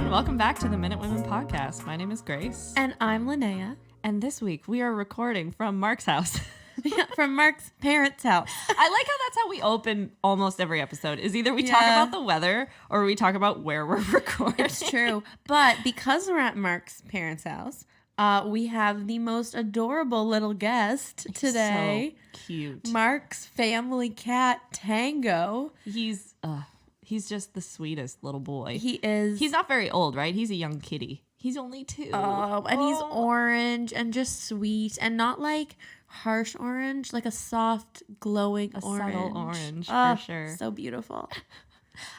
everyone. Welcome back to the Minute Women podcast. My name is Grace. And I'm Linnea. And this week we are recording from Mark's house. From Mark's parents' house. I like how that's how we open almost every episode. Is either we talk about the weather or we talk about where we're recording. It's true. But because we're at Mark's parents' house, we have the most adorable little guest today. So cute. Mark's family cat, Tango. He's just the sweetest little boy. He is. He's not very old, right? He's a young kitty. He's only 2. And he's orange and just sweet and not like harsh orange, like a soft, glowing orange. Subtle orange, for sure. So beautiful.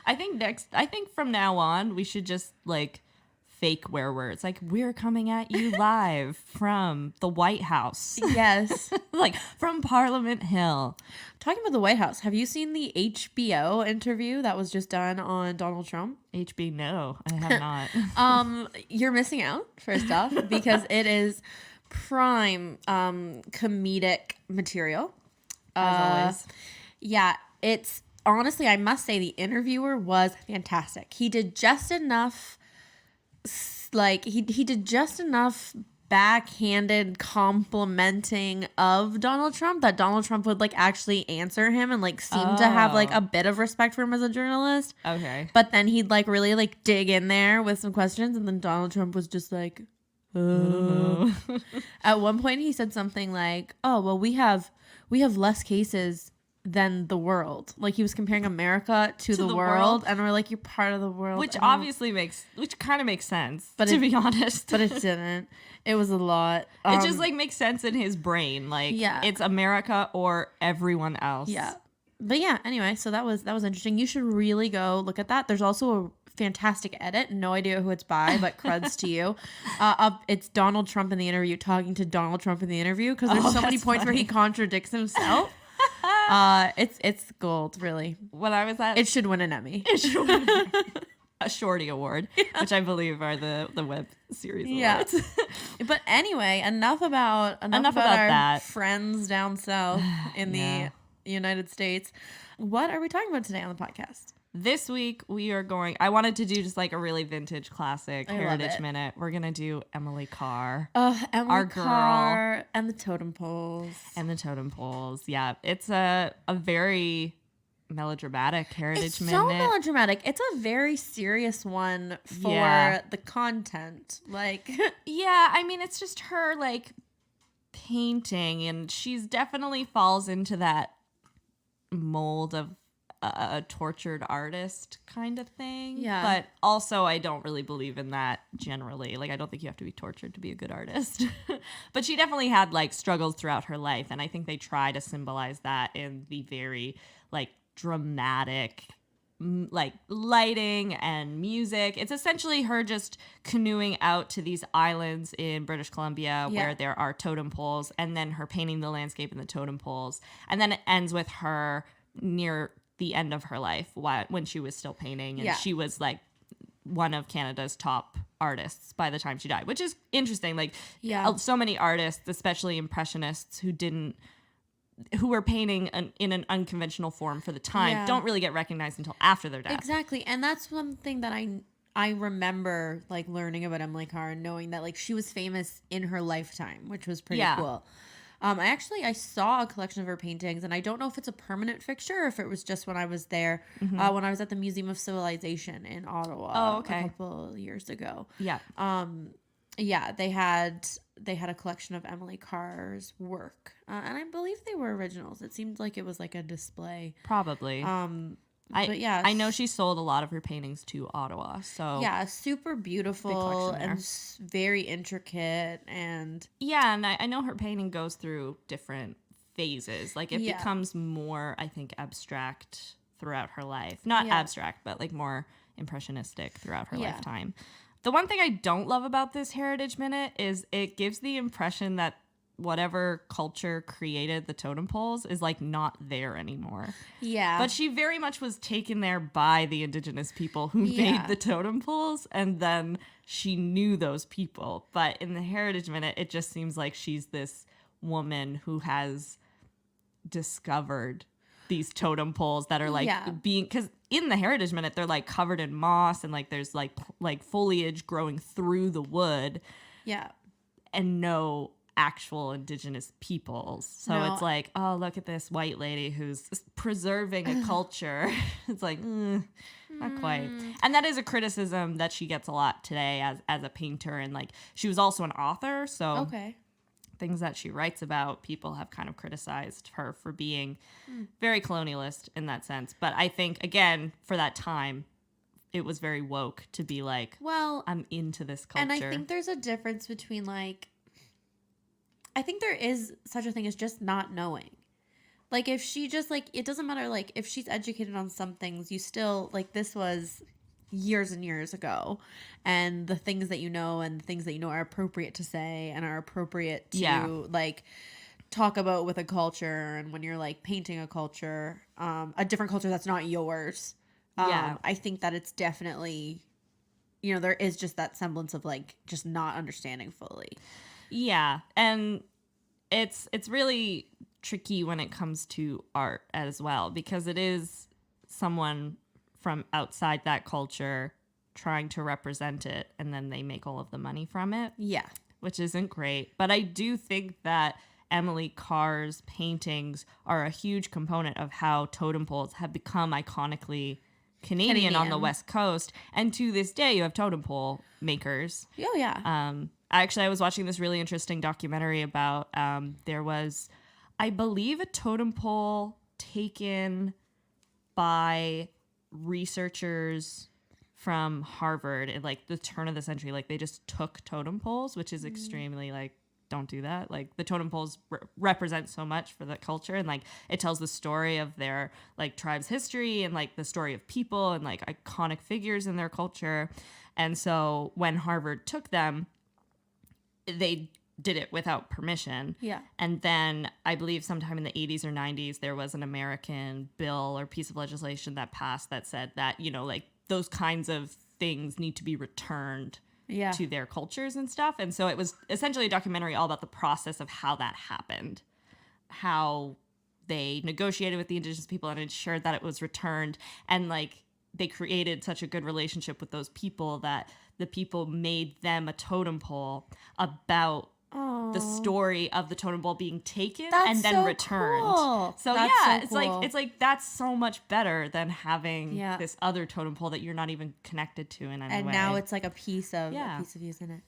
I think from now on, we should just like fake words. Like, we're coming at you live from the White House. Yes. Like from Parliament Hill. Talking about the White House, have you seen the HBO interview that was just done on Donald Trump? HB, no, I have not. You're missing out, first off, because it is prime comedic material. As always. Yeah, it's honestly, I must say the interviewer was fantastic. He did just enough, he did just enough backhanded complimenting of Donald Trump that Donald Trump would like actually answer him and like seem to have like a bit of respect for him as a journalist. Okay. But then he'd like really like dig in there with some questions, and then Donald Trump was just like, At one point he said something like, "Oh, well, we have less cases than the world." Like he was comparing America to the world, and we're like, you're part of the world. Which obviously which kind of makes sense, but to be honest. But it didn't. It was a lot. It just like makes sense in his brain. Like, it's America or everyone else. Yeah. But yeah, anyway, so that was interesting. You should really go look at that. There's also a fantastic edit. No idea who it's by, but creds to you. It's Donald Trump in the interview talking to Donald Trump in the interview, because there's so many points where he contradicts himself. It's gold, really. When I was at... It should win an Emmy. It should win a Shorty Award, which I believe are the web series awards. But anyway, enough about our that. friends down south in the United States. What are we talking about today on the podcast? This week I wanted to do just like a really vintage classic Heritage Minute. We're going to do Emily Carr. Emily Carr girl. And the totem poles. Yeah. It's a very melodramatic Heritage Minute. It's so melodramatic. It's a very serious one for the content. Like, yeah, I mean, it's just her like painting, and she's definitely falls into that mold of a tortured artist kind of thing. Yeah. But also I don't really believe in that generally. Like, I don't think you have to be tortured to be a good artist. But she definitely had like struggles throughout her life, and I think they try to symbolize that in the very like dramatic like lighting and music. It's essentially her just canoeing out to these islands in British Columbia where there are totem poles, and then her painting the landscape in the totem poles. And then it ends with her near the end of her life when she was still painting, and she was like one of Canada's top artists by the time she died, which is interesting. Like, so many artists, especially impressionists, who were painting in an unconventional form for the time, don't really get recognized until after their death. Exactly. And that's one thing that I remember like learning about Emily Carr and knowing that like she was famous in her lifetime, which was pretty cool. I saw a collection of her paintings, and I don't know if it's a permanent fixture or if it was just when I was there, when I was at the Museum of Civilization in Ottawa a couple years ago. Yeah. They had a collection of Emily Carr's work, and I believe they were originals. It seemed like it was like a display. Probably. I know she sold a lot of her paintings to Ottawa. So yeah, super beautiful and very intricate, and I know her painting goes through different phases. Like, it becomes more, I think, abstract throughout her life. Not abstract, but like more impressionistic throughout her lifetime. The one thing I don't love about this Heritage Minute is it gives the impression that whatever culture created the totem poles is like not there anymore. Yeah. But she very much was taken there by the Indigenous people who made the totem poles, and then she knew those people. But in the Heritage Minute, it just seems like she's this woman who has discovered these totem poles that are like being, because in the Heritage Minute they're like covered in moss and like there's like foliage growing through the wood. Yeah. And no actual indigenous peoples. So it's like, oh, look at this white lady who's preserving a culture. It's like, not quite. And that is a criticism that she gets a lot today as a painter. And like, she was also an author. So things that she writes about, people have kind of criticized her for being very colonialist in that sense. But I think, again, for that time, it was very woke to be like, well, I'm into this culture. And I think there's a difference between like, I think there is such a thing as just not knowing. Like if she just like, it doesn't matter, like if she's educated on some things, you still, like this was years and years ago. And the things that you know and the things that you know are appropriate to say and are appropriate to like talk about with a culture. And when you're like painting a culture, a different culture that's not yours. I think that it's definitely, you know, there is just that semblance of like just not understanding fully. Yeah, and it's really tricky when it comes to art as well, because it is someone from outside that culture trying to represent it, and then they make all of the money from it. Yeah. Which isn't great. But I do think that Emily Carr's paintings are a huge component of how totem poles have become iconically Canadian on the West Coast. And to this day, you have totem pole makers. Oh, yeah. Actually, I was watching this really interesting documentary about there was, I believe, a totem pole taken by researchers from Harvard at like the turn of the century. Like they just took totem poles, which is extremely like, don't do that. Like the totem poles represent so much for the culture, and like it tells the story of their like tribe's history and like the story of people and like iconic figures in their culture. And so when Harvard took them, they did it without permission. Yeah. And then I believe sometime in the 80s or 90s, there was an American bill or piece of legislation that passed that said that, you know, like those kinds of things need to be returned to their cultures and stuff. And so it was essentially a documentary all about the process of how that happened, how they negotiated with the indigenous people and ensured that it was returned. And like they created such a good relationship with those people that the people made them a totem pole about the story of the totem pole being taken and then returned. Cool. So that's it's like that's so much better than having this other totem pole that you're not even connected to in any way. And now it's like a piece of you in it.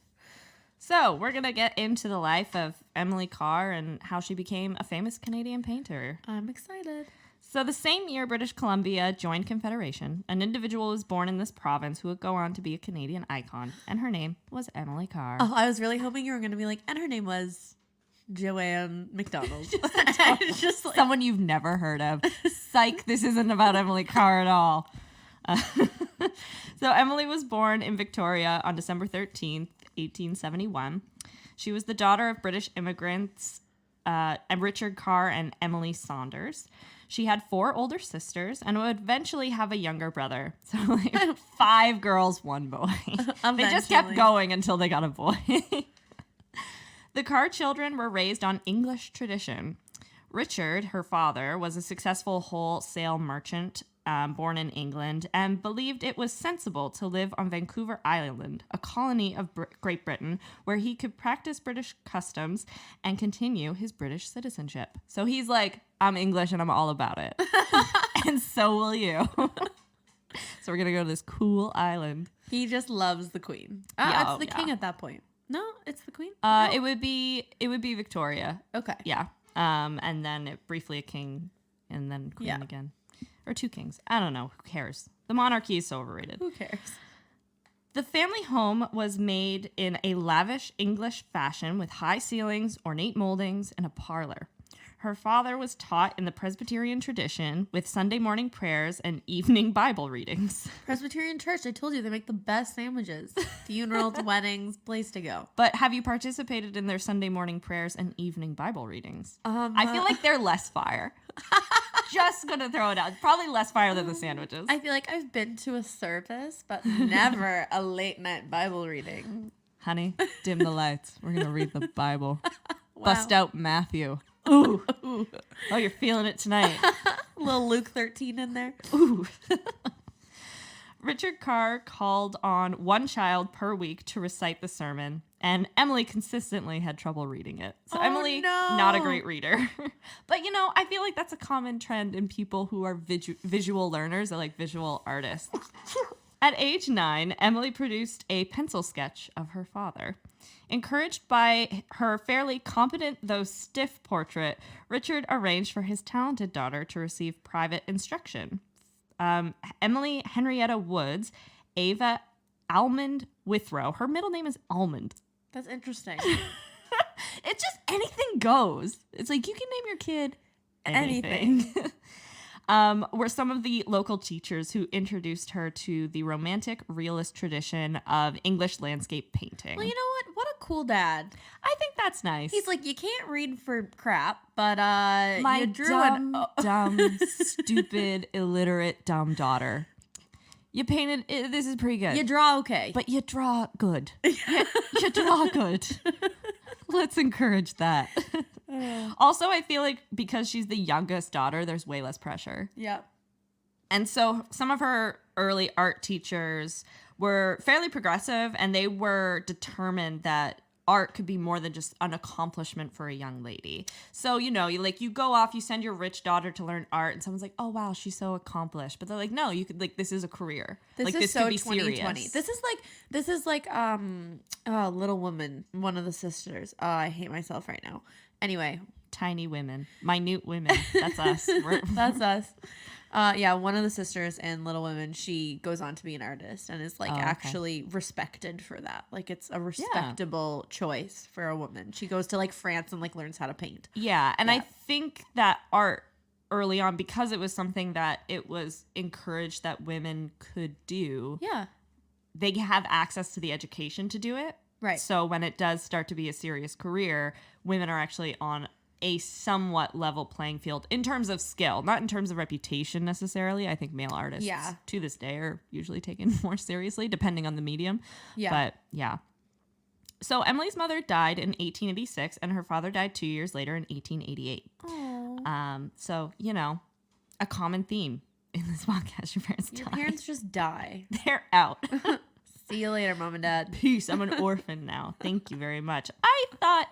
So we're gonna get into the life of Emily Carr and how she became a famous Canadian painter. I'm excited. So the same year British Columbia joined Confederation, an individual was born in this province who would go on to be a Canadian icon, and her name was Emily Carr. Oh, I was really hoping you were going to be like, and her name was Joanne McDonald. Just like, someone you've never heard of. Psych, this isn't about Emily Carr at all. So Emily was born in Victoria on December 13th, 1871. She was the daughter of British immigrants, Richard Carr and Emily Saunders. She had 4 older sisters and would eventually have a younger brother. So like 5 girls, 1 boy. They just kept going until they got a boy. The Carr children were raised on English tradition. Richard, her father, was a successful wholesale merchant born in England and believed it was sensible to live on Vancouver Island, a colony of Great Britain, where he could practice British customs and continue his British citizenship. So he's like, I'm English and I'm all about it. And so will you. So we're going to go to this cool island. He just loves the queen. It's the king at that point. No, it's the queen? No. It would be Victoria. Okay. Yeah. And then briefly a king and then queen again. Or 2 kings. I don't know. Who cares? The monarchy is so overrated. Who cares? The family home was made in a lavish English fashion with high ceilings, ornate moldings, and a parlor. Her father was taught in the Presbyterian tradition with Sunday morning prayers and evening Bible readings. Presbyterian church, I told you, they make the best sandwiches. Funerals, weddings, place to go. But have you participated in their Sunday morning prayers and evening Bible readings? I feel like they're less fire. Just gonna throw it out. Probably less fire than the sandwiches. I feel like I've been to a service, but never a late night Bible reading. Honey, dim the lights. We're gonna read the Bible. Wow. Bust out Matthew. Ooh. Oh, you're feeling it tonight. Little Luke 13 in there. Ooh. Richard Carr called on one child per week to recite the sermon, and Emily consistently had trouble reading it. So Emily, not a great reader. But, I feel like that's a common trend in people who are visual learners or like visual artists. At age 9, Emily produced a pencil sketch of her father. Encouraged by her fairly competent though stiff portrait, Richard arranged for his talented daughter to receive private instruction. Emily Henrietta Woods, Ava Almond Withrow. Her middle name is Almond. That's interesting. It's just anything goes. It's like you can name your kid anything. Were some of the local teachers who introduced her to the romantic realist tradition of English landscape painting. Well, you know what? What a cool dad. I think that's nice. He's like, you can't read for crap, but my you drew dumb, stupid, illiterate, dumb daughter. You painted, this is pretty good. You draw okay. But you draw good. You draw good. Let's encourage that. Also, I feel like because she's the youngest daughter, there's way less pressure. Yep. And so some of her early art teachers were fairly progressive, and they were determined that art could be more than just an accomplishment for a young lady. So, you go off, you send your rich daughter to learn art, and someone's like, oh, wow, she's so accomplished. But they're like, no, you could, this is a career. This is so could be 2020. serious. This is like Little Woman, one of the sisters. I hate myself right now. Anyway. Tiny women, minute women. That's us. That's us. Yeah, one of the sisters in Little Women, she goes on to be an artist and is actually respected for that. Like it's a respectable choice for a woman. She goes to France and learns how to paint. Yeah, and I think that art early on, because it was something that it was encouraged that women could do. Yeah. They have access to the education to do it. Right. So when it does start to be a serious career, women are actually on a somewhat level playing field in terms of skill, not in terms of reputation necessarily. I think male artists to this day are usually taken more seriously depending on the medium. Yeah. But yeah. So Emily's mother died in 1886 and her father died 2 years later in 1888. Aww. So, a common theme in this podcast, your parents die. Your parents just die. They're out. See you later, Mom and Dad. Peace. I'm an orphan now. Thank you very much. I thought,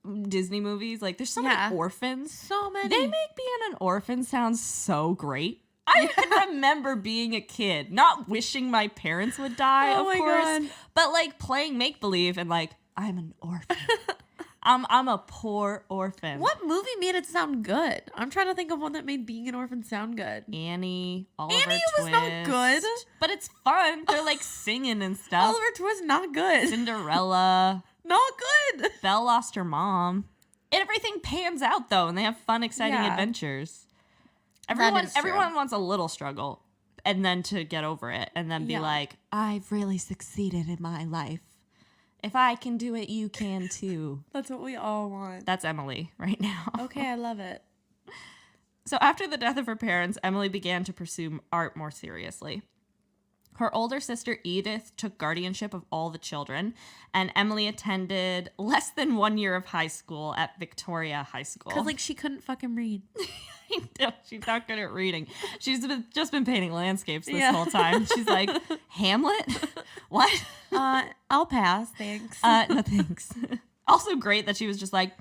in Disney movies, there's so many orphans. So many. They make being an orphan sound so great. I can remember being a kid, not wishing my parents would die, of course, God. But playing make-believe and I'm an orphan. I'm a poor orphan. What movie made it sound good? I'm trying to think of one that made being an orphan sound good. Annie, Oliver Twist. Was not good. But it's fun. They're singing and stuff. Oliver Twist, not good. Cinderella. Not good. Belle lost her mom. Everything pans out though, and they have fun, exciting adventures. Everyone wants a little struggle, and then to get over it, and then be like, I've really succeeded in my life. If I can do it, you can too. That's what we all want. That's Emily right now. Okay, I love it. So after the death of her parents, Emily began to pursue art more seriously. Her older sister Edith took guardianship of all the children, and Emily attended less than 1 year of high school at Victoria High School. Because she couldn't fucking read. No, she's not good at reading. She's just been painting landscapes this whole time. She's like, Hamlet? What? I'll pass, thanks. No thanks. Also great that she was just like,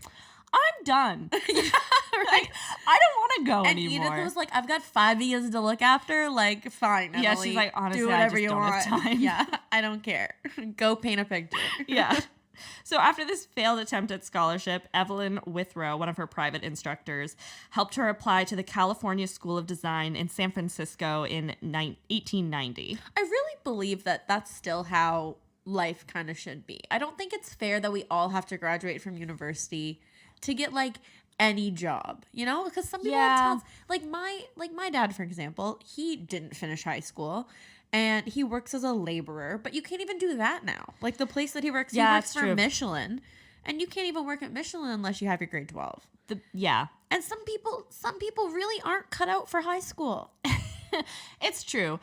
I'm done. Right? I don't want to go anymore. And Edith was like, I've got 5 years to look after. Fine, Emily. Yeah, she's like, honestly, do whatever I just don't have time. Yeah, I don't care. Go paint a picture. Yeah. So after this failed attempt at scholarship, Evelyn Withrow, one of her private instructors, helped her apply to the California School of Design in San Francisco in 1890. I really believe that that's still how life kind of should be. I don't think it's fair that we all have to graduate from university to get any job, because some people have talents. My dad, for example, he didn't finish high school and he works as a laborer, but you can't even do that now. The place that he works, he works for Michelin, and you can't even work at Michelin unless you have your grade 12. And some people really aren't cut out for high school. It's true.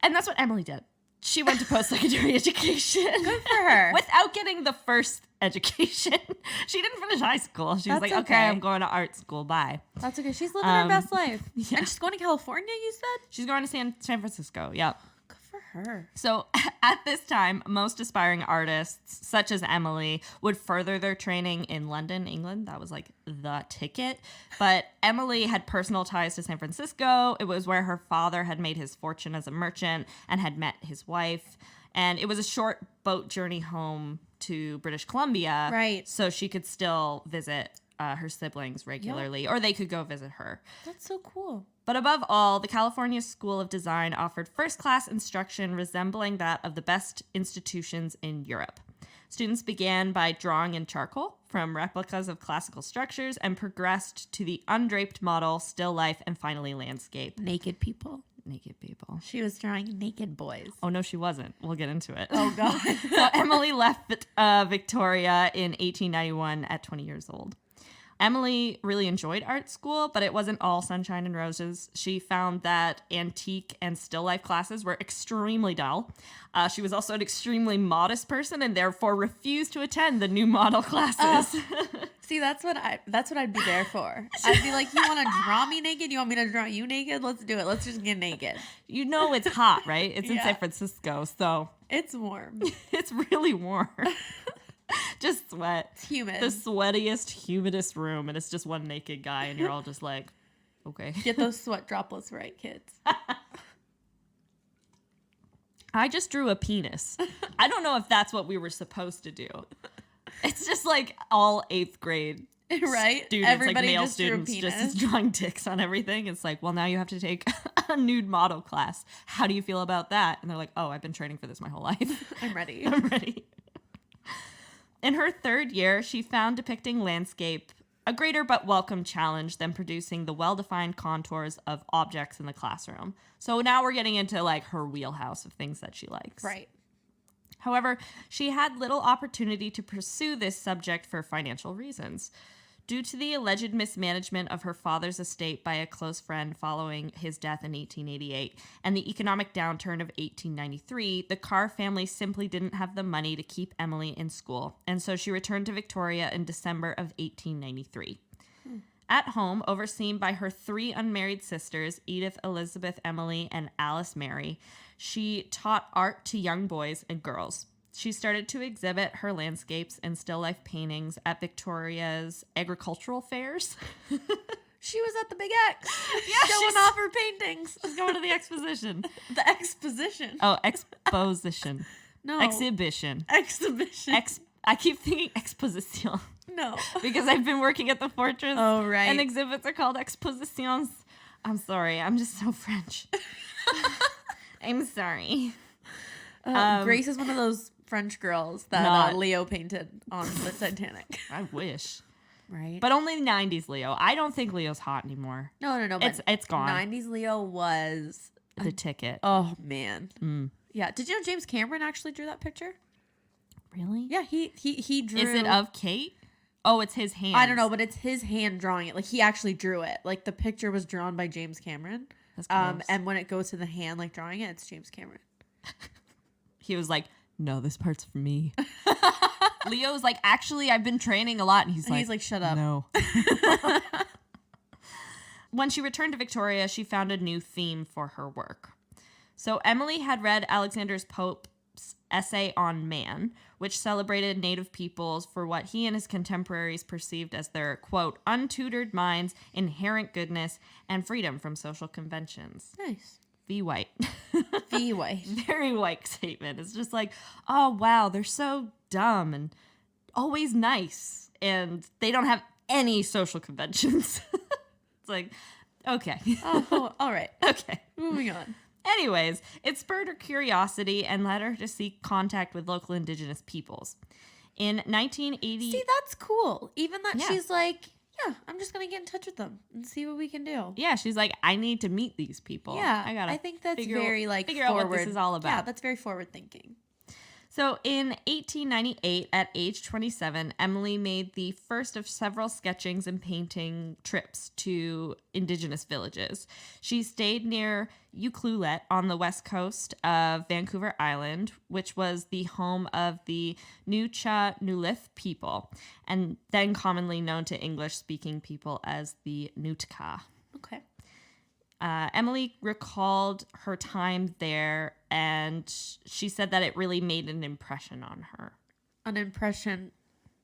And that's what Emily did. She went to post-secondary education. Good for her. Without getting the first education. She didn't finish high school. She was like, okay, I'm going to art school. Bye. That's okay. She's living her best life. Yeah. And she's going to California, you said? She's going to San Francisco. Yep. Good for her. So at this time, most aspiring artists, such as Emily, would further their training in London, England. That was like the ticket. But Emily had personal ties to San Francisco. It was where her father had made his fortune as a merchant and had met his wife. And it was a short boat journey home to British Columbia. Right. So she could still visit her siblings regularly, or they could go visit her. That's so cool. But above all, the California School of Design offered first-class instruction resembling that of the best institutions in Europe. Students began by drawing in charcoal from replicas of classical structures and progressed to the undraped model, still life, and finally landscape. Naked people. Naked people. She was drawing naked boys. Oh, no, she wasn't. We'll get into it. Oh, God. So Emily left Victoria in 1891 at 20 years old. Emily really enjoyed art school, but it wasn't all sunshine and roses. She found that antique and still life classes were extremely dull. She was also an extremely modest person and therefore refused to attend the new model classes. See, that's what I'd be there for. I'd be like, you want to draw me naked? You want me to draw you naked? Let's do it. Let's just get naked. You know it's hot, right? It's in San Francisco, so it's warm. It's really warm. Just sweat. It's humid. The sweatiest, humidest room, and it's just one naked guy, and you're all just like, okay. Get those sweat droplets right, kids. I just drew a penis. I don't know if that's what we were supposed to do. It's just like all 8th grade right? students, Everybody like male just drew a students, penis. just drawing dicks on everything. It's like, well, now you have to take a nude model class. How do you feel about that? And they're like, oh, I've been training for this my whole life. I'm ready. I'm ready. In her 3rd year, she found depicting landscape a greater but welcome challenge than producing the well-defined contours of objects in the classroom. So now we're getting into like her wheelhouse of things that she likes. Right. However, she had little opportunity to pursue this subject for financial reasons. Due to the alleged mismanagement of her father's estate by a close friend following his death in 1888 and the economic downturn of 1893, the Carr family simply didn't have the money to keep Emily in school, and so she returned to Victoria in December of 1893. At home, overseen by her 3 unmarried sisters, Edith, Elizabeth, Emily, and Alice Mary, she taught art to young boys and girls. She started to exhibit her landscapes and still life paintings at Victoria's agricultural fairs. She was at the Big X, Yeah, showing off her paintings. She's going to the exposition. The exposition. Oh, exposition. No. Exhibition. Exhibition. I keep thinking exposition. No. Because I've been working at the Fortress. Oh, right. And exhibits are called expositions. I'm sorry. I'm just so French. I'm sorry. Grace is one of those French girls that Leo painted on the Titanic. I wish. Right. But only 90s Leo. I don't think Leo's hot anymore. No. It's gone. 90s Leo was The ticket. Oh man. Mm. Yeah. Did you know James Cameron actually drew that picture? Really? Yeah, he drew. Is it of Kate? Oh, it's his hand. I don't know, but it's his hand drawing it. Like he actually drew it. Like the picture was drawn by James Cameron. That's gross. And when it goes to the hand, like drawing it, it's James Cameron. He was like, no, this part's for me. Leo's like, actually, I've been training a lot. And he's like, shut up. No. When she returned to Victoria, she found a new theme for her work. So Emily had read Alexander Pope's essay on man, which celebrated Native peoples for what he and his contemporaries perceived as their, quote, untutored minds, inherent goodness, and freedom from social conventions. Nice. Be white. Be white. Very white statement. It's just like, oh, wow, they're so dumb and always nice. And they don't have any social conventions. It's like, okay. Oh, all right. Okay. Moving on. Anyways, it spurred her curiosity and led her to seek contact with local indigenous peoples. In 1980... See, that's cool. Even that she's like, yeah, I'm just going to get in touch with them and see what we can do. Yeah, she's like, I need to meet these people. Yeah, I think that's very, like, figure out what this is all about. Yeah, that's very forward thinking. So in 1898, at age 27, Emily made the first of several sketchings and painting trips to indigenous villages. She stayed near Ucluelet on the west coast of Vancouver Island, which was the home of the Nucha-Nulith people, and then commonly known to English-speaking people as the Nootka. Okay. Emily recalled her time there, and she said that it really made an impression on her. An impression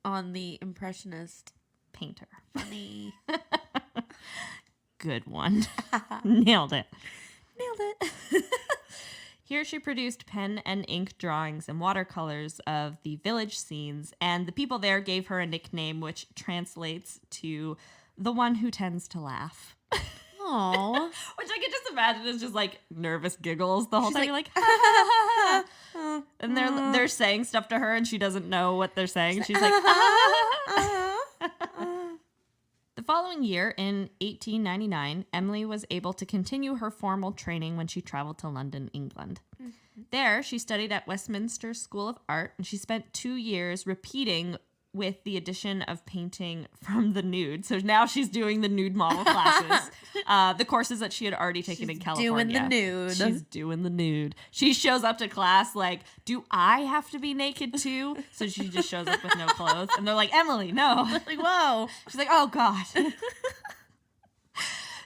on the impressionist Painter. Funny. Good one. Nailed it. Nailed it. Here she produced pen and ink drawings and watercolors of the village scenes, and the people there gave her a nickname which translates to the one who tends to laugh. Aww. Which I can just imagine is just like nervous giggles the whole She's time. You're like, ha, ha, ha, ha. And they're saying stuff to her and she doesn't know what they're saying. She's like, The following year, in 1899, Emily was able to continue her formal training when she traveled to London, England. Mm-hmm. There, she studied at Westminster School of Art, and she spent 2 years repeating with the addition of painting from the nude. So now she's doing the nude model classes, the courses that she had already taken in California. Doing the nude. She's doing the nude. She shows up to class like, do I have to be naked too? So she just shows up with no clothes. And they're like, Emily, no. Like, whoa. She's like, oh, God.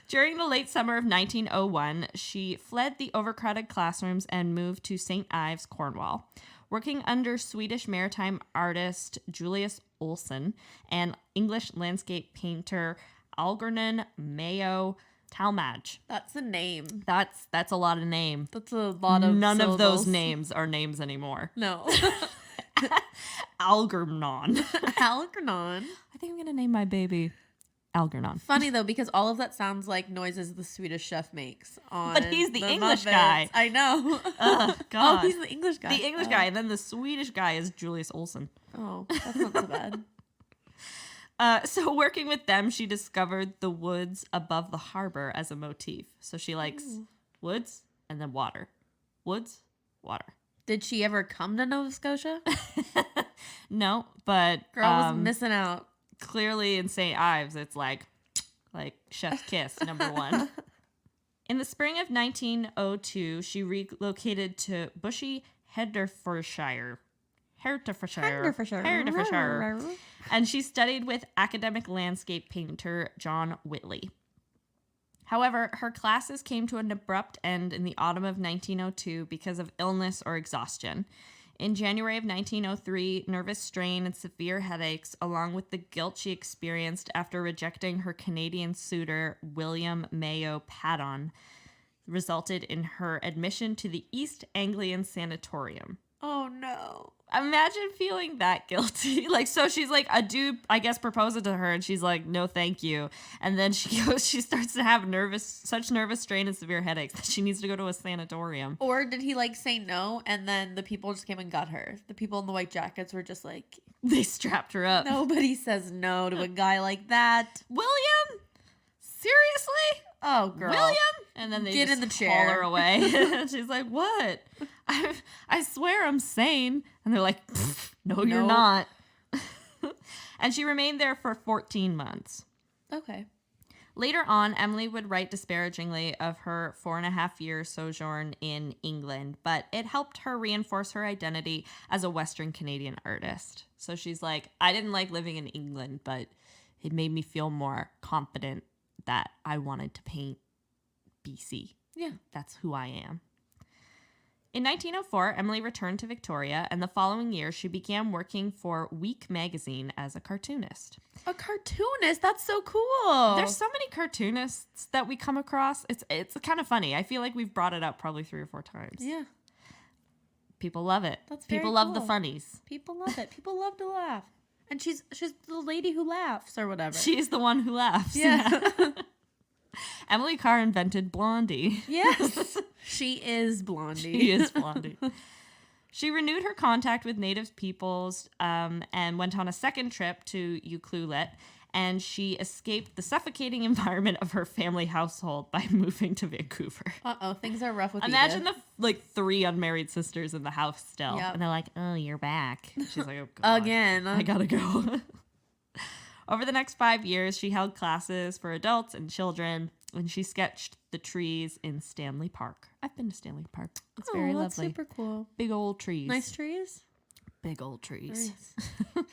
During the late summer of 1901, she fled the overcrowded classrooms and moved to St. Ives, Cornwall. Working under Swedish maritime artist Julius Olsson and English landscape painter Algernon Mayo Talmadge. That's a name. That's a lot of name. That's a lot of None syllables. of those names are names anymore. No. Algernon. Algernon. I think I'm going to name my baby Algernon. Funny though, because all of that sounds like noises the Swedish chef makes on But he's the English Muppets. guy. I know. God. Oh, he's the English guy. The English guy, and then the Swedish guy is Julius Olsson. Oh, that's not so bad. So working with them, she discovered the woods above the harbor as a motif. So she likes woods and then water. Woods, water. Did she ever come to Nova Scotia? No, but Girl was missing out. Clearly in St. Ives, it's like chef's kiss, number one. In the spring of 1902, she relocated to Bushy, Hertfordshire. And she studied with academic landscape painter John Whitley. However, her classes came to an abrupt end in the autumn of 1902 because of illness or exhaustion. In January of 1903, nervous strain and severe headaches, along with the guilt she experienced after rejecting her Canadian suitor, William Mayo Paddon, resulted in her admission to the East Anglian Sanatorium. Oh, no. Imagine feeling that guilty. So she's like, a dude, I guess, proposes to her, and she's like, no, thank you. And then she starts to have such nervous strain and severe headaches that she needs to go to a sanatorium. Or did he say no, and then the people just came and got her? The people in the white jackets were just like... They strapped her up. Nobody says no to a guy like that. William? Seriously? Oh, girl. William? And then they Get just in the haul chair. her away. And she's like, what? I swear I'm sane. And they're like, no, you're Nope. not. And she remained there for 14 months. Okay. Later on, Emily would write disparagingly of her 4.5-year sojourn in England, but it helped her reinforce her identity as a Western Canadian artist. So she's like, I didn't like living in England, but it made me feel more confident that I wanted to paint BC. Yeah. That's who I am. In 1904, Emily returned to Victoria, and the following year, she began working for Week magazine as a cartoonist. A cartoonist? That's so cool. There's so many cartoonists that we come across. It's kind of funny. I feel like we've brought it up probably 3 or 4 times. Yeah. People love it. That's very People love the cool. funnies. People love it. People love to laugh. And she's the lady who laughs or whatever. She's the one who laughs. Yeah. Emily Carr invented Blondie. Yes. She is Blondie. She is Blondie. She renewed her contact with Native peoples and went on a second trip to Ucluelet and she escaped the suffocating environment of her family household by moving to Vancouver. Things are rough with Imagine the 3 unmarried sisters in the house still. Yep. And they're like, oh, you're back. She's like, oh, God. Again. I gotta go. Over the next 5 years, she held classes for adults and children, and she sketched the trees in Stanley Park. I've been to Stanley Park. It's very that's lovely. super cool. Big old trees. Nice trees? Big old trees. Nice.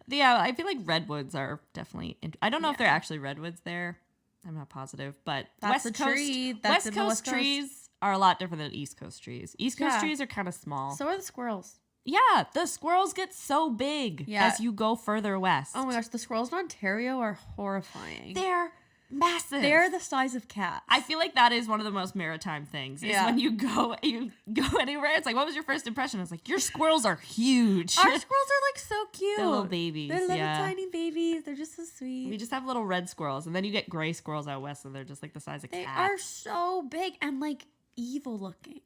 Yeah, I feel like redwoods are definitely... I don't know if they're actually redwoods there. I'm not positive, but That's West a Coast, tree. That's West in the Coast West Coast. trees are a lot different than East Coast trees. East Coast trees are kind of small. So are the squirrels. Yeah, the squirrels get so big as you go further west. Oh my gosh, the squirrels in Ontario are horrifying. They're massive. They're the size of cats. I feel like that is one of the most maritime things. Is when you go anywhere, it's like, what was your first impression? It's like, your squirrels are huge. Our squirrels are like so cute. They're little babies. They're little tiny babies. They're just so sweet. We just have little red squirrels, and then you get gray squirrels out west, and they're just like the size of cats. They are so big and like evil looking.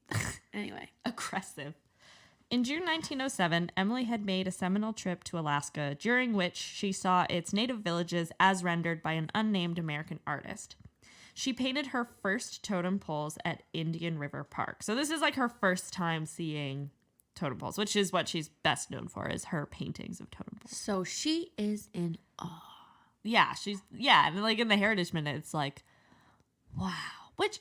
Anyway. Aggressive. In June 1907, Emily had made a seminal trip to Alaska, during which she saw its native villages as rendered by an unnamed American artist. She painted her first totem poles at Indian River Park. So this is like her first time seeing totem poles, which is what she's best known for, is her paintings of totem poles. So she is in awe. Yeah, and like in the Heritage Minute, it's like, wow. Which...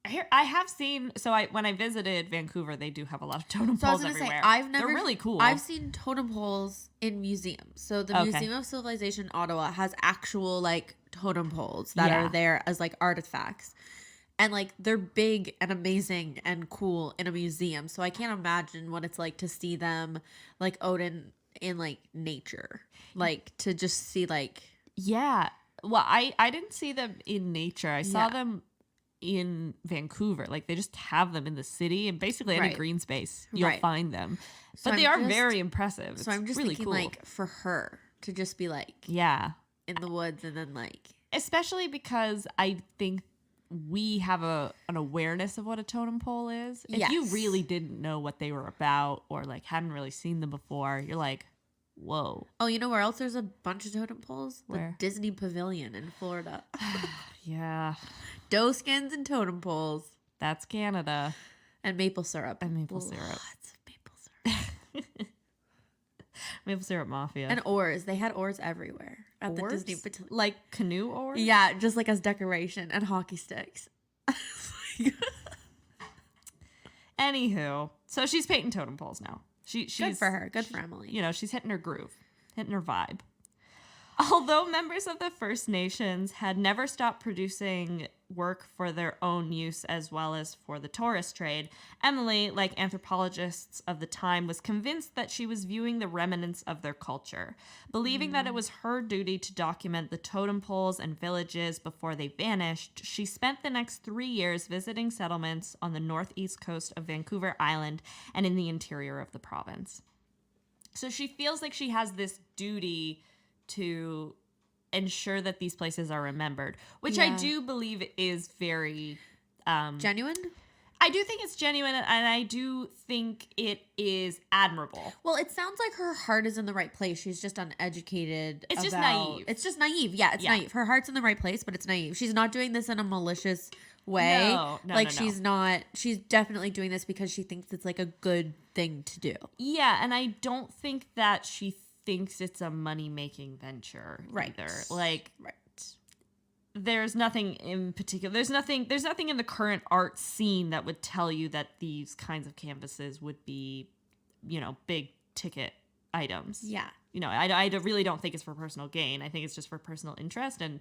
I have seen, when I visited Vancouver, they do have a lot of totem poles everywhere. They're really cool. I've seen totem poles in museums. So the Museum of Civilization Ottawa has actual like totem poles that are there as like artifacts. And like they're big and amazing and cool in a museum. So I can't imagine what it's like to see them like out in like nature. Like to just see like... Yeah. Well, I didn't see them in nature. I saw them in Vancouver. Like they just have them in the city, and basically any green space you'll find them. So but they are very impressive. So I'm just really thinking cool. Like for her to just be like in the woods, and then like, especially because I think we have an awareness of what a totem pole is. If you really didn't know what they were about, or like hadn't really seen them before, you're like, whoa. Oh, you know where else there's a bunch of totem poles? Where? The Disney Pavilion in Florida. Yeah. Doe skins and totem poles. That's Canada. And maple syrup. Lots of maple syrup. Maple syrup mafia. And oars. They had oars everywhere at the Disney Pavilion. Like canoe oars? Yeah, just like as decoration, and hockey sticks. Anywho, so she's painting totem poles now. She's good for her. Good for Emily. You know, she's hitting her groove, hitting her vibe. Although members of the First Nations had never stopped producing work for their own use as well as for the tourist trade, Emily, like anthropologists of the time, was convinced that she was viewing the remnants of their culture. Believing that it was her duty to document the totem poles and villages before they vanished, she spent the next 3 years visiting settlements on the northeast coast of Vancouver Island and in the interior of the province. So she feels like she has this duty to ensure that these places are remembered, which I do believe is very genuine. I do think it's genuine, and I do think it is admirable. Well, it sounds like her heart is in the right place. She's just uneducated. It's just naive. It's just naive. Yeah, it's naive. Her heart's in the right place, but it's naive. She's not doing this in a malicious way. No, she's not. She's definitely doing this because she thinks it's like a good thing to do. Yeah, and I don't think that she thinks it's a money-making venture either. Like, there's nothing in particular. There's nothing in the current art scene that would tell you that these kinds of canvases would be, you know, big ticket items. Yeah. You know, I really don't think it's for personal gain. I think it's just for personal interest, and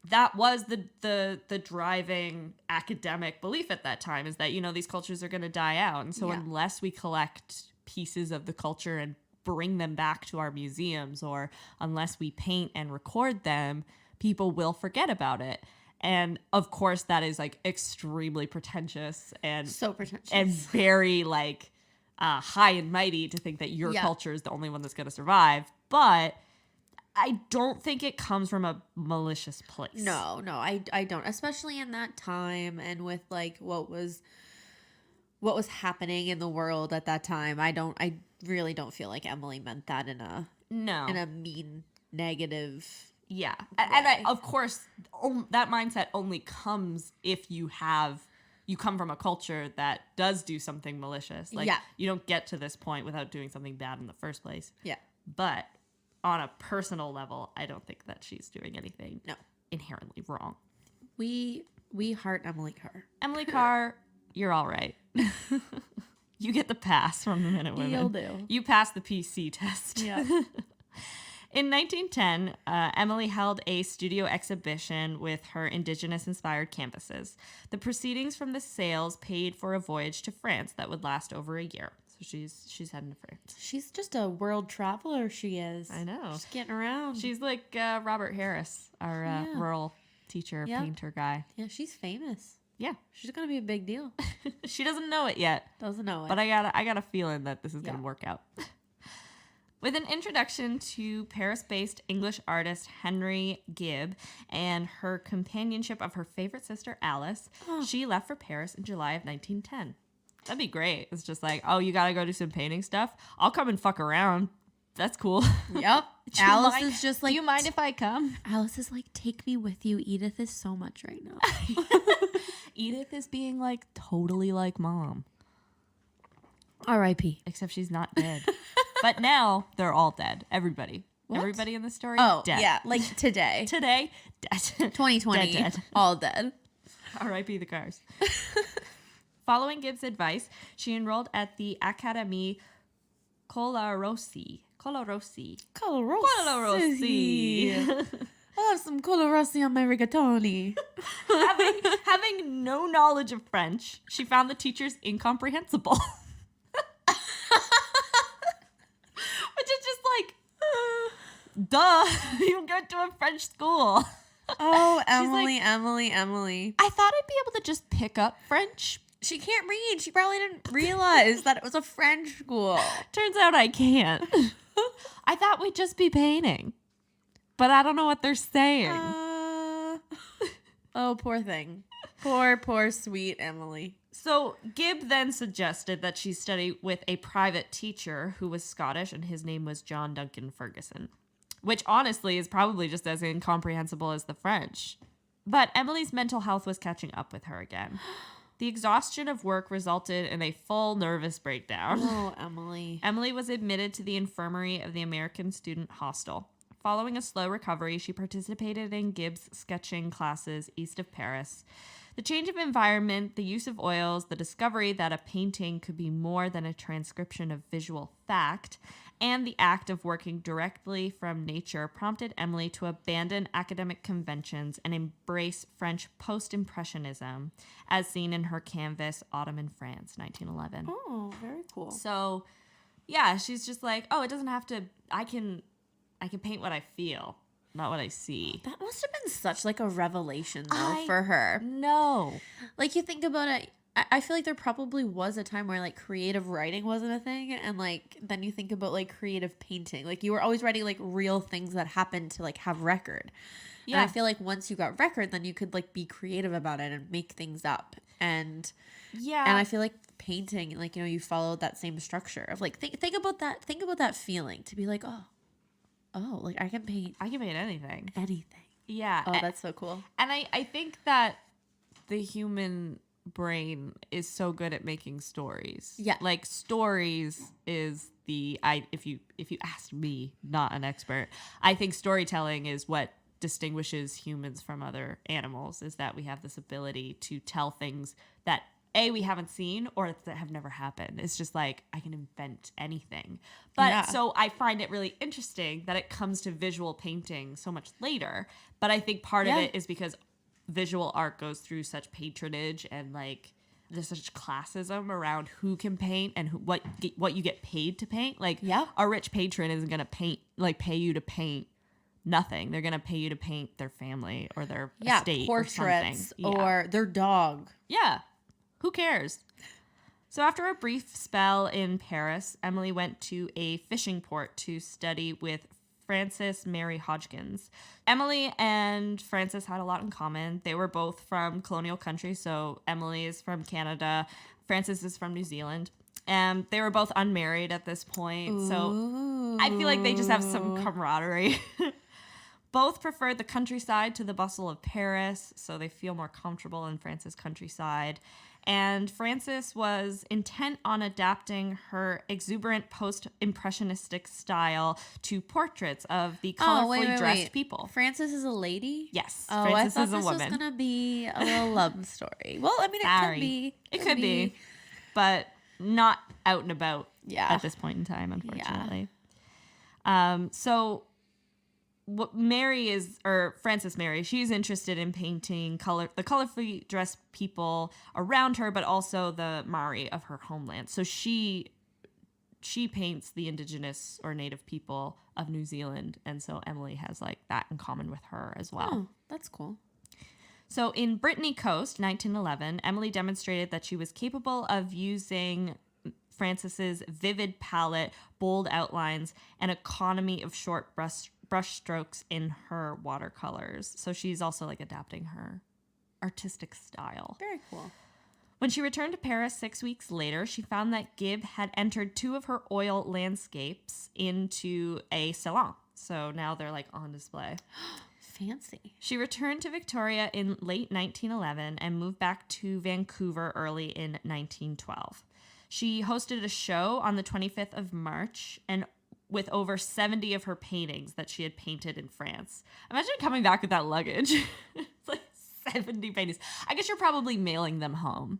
that was the driving academic belief at that time, is that, you know, these cultures are going to die out, and so unless we collect pieces of the culture and bring them back to our museums, or unless we paint and record them, people will forget about it. And of course that is like extremely pretentious and so pretentious and very like high and mighty to think that your culture is the only one that's going to survive. But I don't think it comes from a malicious place. No, I don't, especially in that time and with like what was happening in the world at that time. I really don't feel like Emily meant that in a mean, negative Yeah. way. Of course, that mindset only comes if you come from a culture that does do something malicious. Like, you don't get to this point without doing something bad in the first place. Yeah. But on a personal level, I don't think that she's doing anything inherently wrong. We heart Emily Carr. Emily Carr, you're all right. You get the pass from the Minute Women. You'll do. You passed the PC test. Yeah. In 1910, Emily held a studio exhibition with her Indigenous-inspired canvases. The proceedings from the sales paid for a voyage to France that would last over a year. So she's heading to France. She's just a world traveler, she is. I know. She's getting around. She's like Robert Harris, our rural teacher, painter guy. Yeah, she's famous. Yeah. She's going to be a big deal. She doesn't know it yet. Doesn't know it. But I got a feeling that this is going to work out. With an introduction to Paris-based English artist Henry Gibb and her companionship of her favorite sister Alice, she left for Paris in July of 1910. That'd be great. It's just like, oh, you gotta go do some painting stuff? I'll come and fuck around. That's cool. Yep. Alice is just like, do you mind if I come? Alice is like, take me with you. Edith is so much right now. Edith is being like totally like mom. R.I.P. Except she's not dead. But now they're all dead. Everybody. What? Everybody in the story dead. Yeah, like today. Today, dead. 2020, dead. All dead. R.I.P. the Cars. Following Gibbs' advice, she enrolled at the Accademia Colarossi. Colarossi. I have some Colarossi on my rigatoni. having no knowledge of French, she found the teachers incomprehensible. Which is just like, duh, you go to a French school. Oh, Emily. I thought I'd be able to just pick up French. She can't read. She probably didn't realize that it was a French school. Turns out I can't. I thought we'd just be painting. But I don't know what they're saying. Oh, poor thing. Poor, sweet Emily. So Gibb then suggested that she study with a private teacher who was Scottish, and his name was John Duncan Ferguson, which honestly is probably just as incomprehensible as the French. But Emily's mental health was catching up with her again. The exhaustion of work resulted in a full nervous breakdown. Oh, Emily. Emily was admitted to the infirmary of the American Student Hostel. Following a slow recovery, she participated in Gibbs' sketching classes east of Paris. The change of environment, the use of oils, the discovery that a painting could be more than a transcription of visual fact, and the act of working directly from nature prompted Emily to abandon academic conventions and embrace French post-impressionism, as seen in her canvas Autumn in France, 1911. Oh, very cool. So, yeah, she's just like, oh, it doesn't have to, I can paint what I feel, not what I see. That must have been such like a revelation though for her. No. Like you think about it, I feel like there probably was a time where like creative writing wasn't a thing, and like then you think about like creative painting. Like you were always writing like real things that happened to like have record. Yeah. And I feel like once you got record, then you could like be creative about it and make things up. And yeah. And I feel like painting, like, you know, you followed that same structure of like think about that feeling to be like, oh, like I can paint anything. Yeah. Oh, that's so cool. And I think that the human brain is so good at making stories. Yeah. Like stories is if you asked me, not an expert, I think storytelling is what distinguishes humans from other animals, is that we have this ability to tell things that we haven't seen or that have never happened. It's just like I can invent anything. But so I find it really interesting that it comes to visual painting so much later. But I think part of it is because visual art goes through such patronage and like there's such classism around who can paint and what you get paid to paint. Like a rich patron isn't gonna pay you to paint nothing. They're gonna pay you to paint their family or their estate, portraits, or something. Or their dog. Yeah. Who cares? So after a brief spell in Paris, Emily went to a fishing port to study with Frances Mary Hodgkins. Emily and Frances had a lot in common. They were both from colonial countries, so Emily is from Canada, Frances is from New Zealand. And they were both unmarried at this point, so I feel like they just have some camaraderie. Both preferred the countryside to the bustle of Paris, so they feel more comfortable in France's countryside. And Frances was intent on adapting her exuberant post-impressionistic style to portraits of the colorfully dressed people. Frances is a lady? Yes, Oh, Frances I is a thought woman. this was going to be a little love story. Well, I mean, it could be. It could be, but not out and about at this point in time, unfortunately. Yeah. So what Frances Mary, she's interested in painting the colorfully dressed people around her, but also the Maori of her homeland. So she paints the indigenous or native people of New Zealand, and so Emily has like that in common with her as well. Oh, that's cool. So in Brittany Coast, 1911, Emily demonstrated that she was capable of using Frances's vivid palette, bold outlines, and economy of short brush strokes in her watercolors. So she's also like adapting her artistic style. Very cool. When she returned to Paris 6 weeks later, she found that Gibb had entered 2 of her oil landscapes into a salon. So now they're like on display. Fancy. She returned to Victoria in late 1911 and moved back to Vancouver early in 1912. She hosted a show on the 25th of March and with over 70 of her paintings that she had painted in France. Imagine coming back with that luggage. It's like 70 paintings. I guess you're probably mailing them home.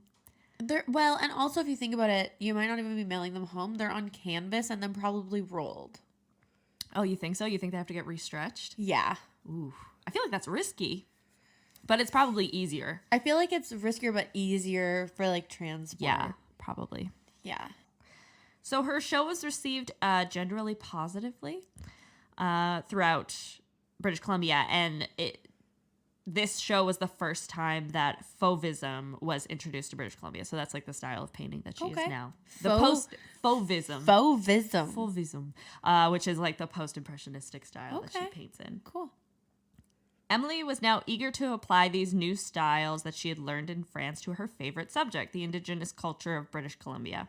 Well, and also if you think about it, you might not even be mailing them home. They're on canvas and then probably rolled. Oh, you think so? You think they have to get restretched? Yeah. Ooh, I feel like that's risky, but it's probably easier. I feel like it's riskier but easier for like transport. Yeah, probably. Yeah. So her show was received generally positively throughout British Columbia, and this show was the first time that Fauvism was introduced to British Columbia. So that's like the style of painting that she is now. Fauvism. Which is like the post-impressionistic style that she paints in. Cool. Emily was now eager to apply these new styles that she had learned in France to her favorite subject, the indigenous culture of British Columbia.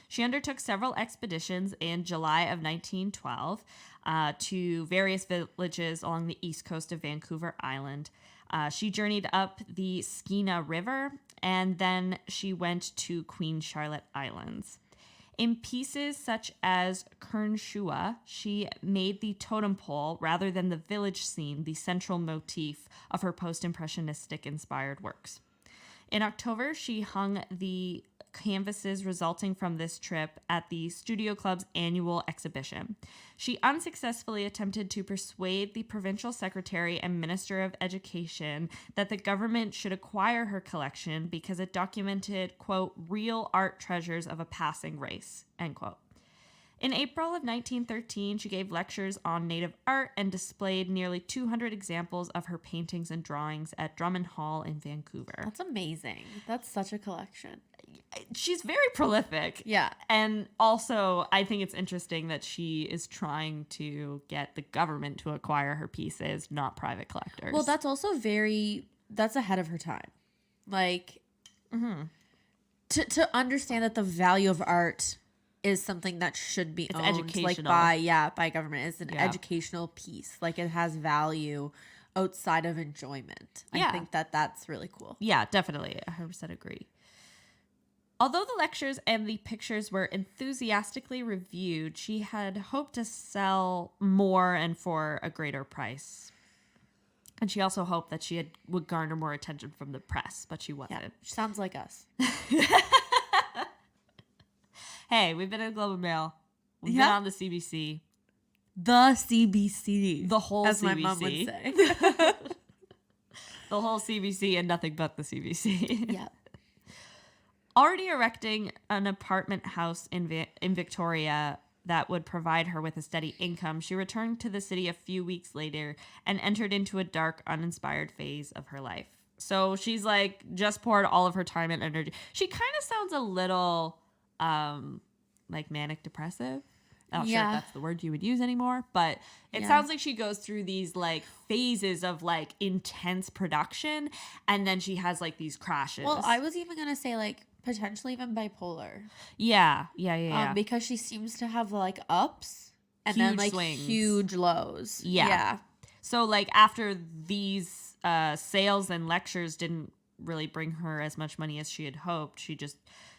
She undertook several expeditions in July of 1912 to various villages along the east coast of Vancouver Island. She journeyed up the Skeena River, and then she went to Queen Charlotte Islands. In pieces such as Kernshua, she made the totem pole rather than the village scene the central motif of her post-impressionistic inspired works. In October, she hung the canvases resulting from this trip at the Studio Club's annual exhibition. She unsuccessfully attempted to persuade the provincial secretary and minister of education that the government should acquire her collection because it documented, quote, real art treasures of a passing race, end quote. In April of 1913, she gave lectures on native art and displayed nearly 200 examples of her paintings and drawings at Drummond Hall in Vancouver. That's amazing. That's such a collection. She's very prolific. Yeah. And also, I think it's interesting that she is trying to get the government to acquire her pieces, not private collectors. Well, that's also that's ahead of her time. Like, to understand that the value of art is something that should be owned, educational. Like by government. It's an educational piece. Like it has value outside of enjoyment. Yeah. I think that's really cool. Yeah, definitely. I 100% agree. Although the lectures and the pictures were enthusiastically reviewed, she had hoped to sell more and for a greater price. And she also hoped that she would garner more attention from the press, but she wasn't. Yeah, sounds like us. Hey, we've been in Globe and Mail. We've been on the CBC. The CBC. The whole as CBC. My mom would say. The whole CBC and nothing but the CBC. Yeah. Already erecting an apartment house in Victoria that would provide her with a steady income, she returned to the city a few weeks later and entered into a dark, uninspired phase of her life. So she's like just poured all of her time and energy. She kind of sounds a little like manic depressive. I'm not sure if that's the word you would use anymore, but it sounds like she goes through these like phases of like intense production, and then she has like these crashes. Well, I was even gonna say like potentially even bipolar. Yeah. Because she seems to have like ups and huge then like swings. huge lows. Yeah. So like after these sales and lectures didn't really bring her as much money as she had hoped,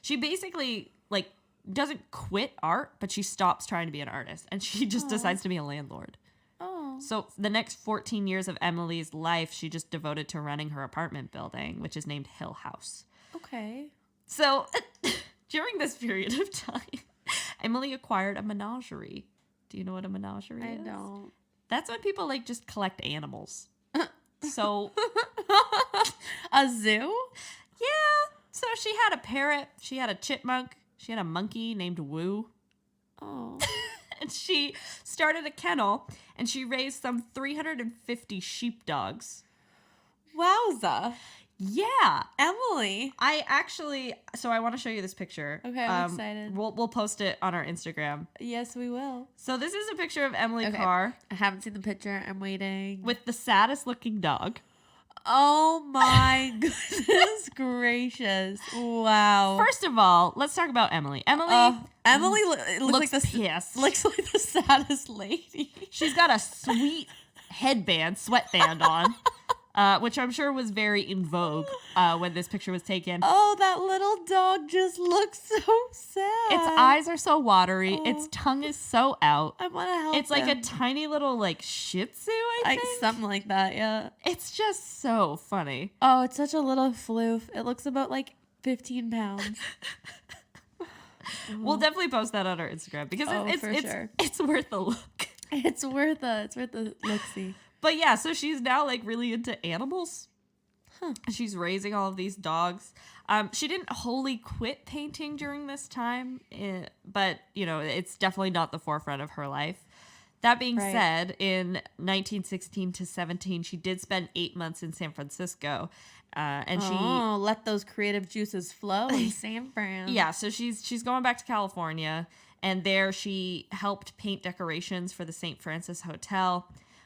she basically like doesn't quit art, but she stops trying to be an artist and she just decides to be a landlord. Oh. So the next 14 years of Emily's life, she just devoted to running her apartment building, which is named Hill House. Okay. So during this period of time, Emily acquired a menagerie. Do you know what a menagerie is? I don't. That's when people like just collect animals. So a zoo? Yeah. So she had a parrot, she had a chipmunk, she had a monkey named Woo. Oh. And she started a kennel and she raised some 350 sheepdogs. Wowza. Yeah. Emily. So I want to show you this picture. Okay, I'm excited. We'll post it on our Instagram. Yes, we will. So this is a picture of Emily Carr. I haven't seen the picture. I'm waiting. With the saddest looking dog. Oh my goodness gracious. Wow. First of all, let's talk about Emily. Emily looks like pissed. Looks like the saddest lady. She's got a sweet sweatband on. Which I'm sure was very in vogue when this picture was taken. Oh, that little dog just looks so sad. Its eyes are so watery. Its tongue is so out. I want to help It's like a tiny little like Shih Tzu, I think. Something like that, yeah. It's just so funny. Oh, it's such a little floof. It looks about like 15 pounds. We'll definitely post that on our Instagram because it's worth a look. It's worth a look-see. But yeah, so she's now like really into animals. She's raising all of these dogs. She didn't wholly quit painting during this time, but you know, it's definitely not the forefront of her life. That being said, in 1916 to 17, she did spend 8 months in San Francisco. And she let those creative juices flow in San Fran. Yeah, so she's going back to California, and there she helped paint decorations for the St. Francis Hotel.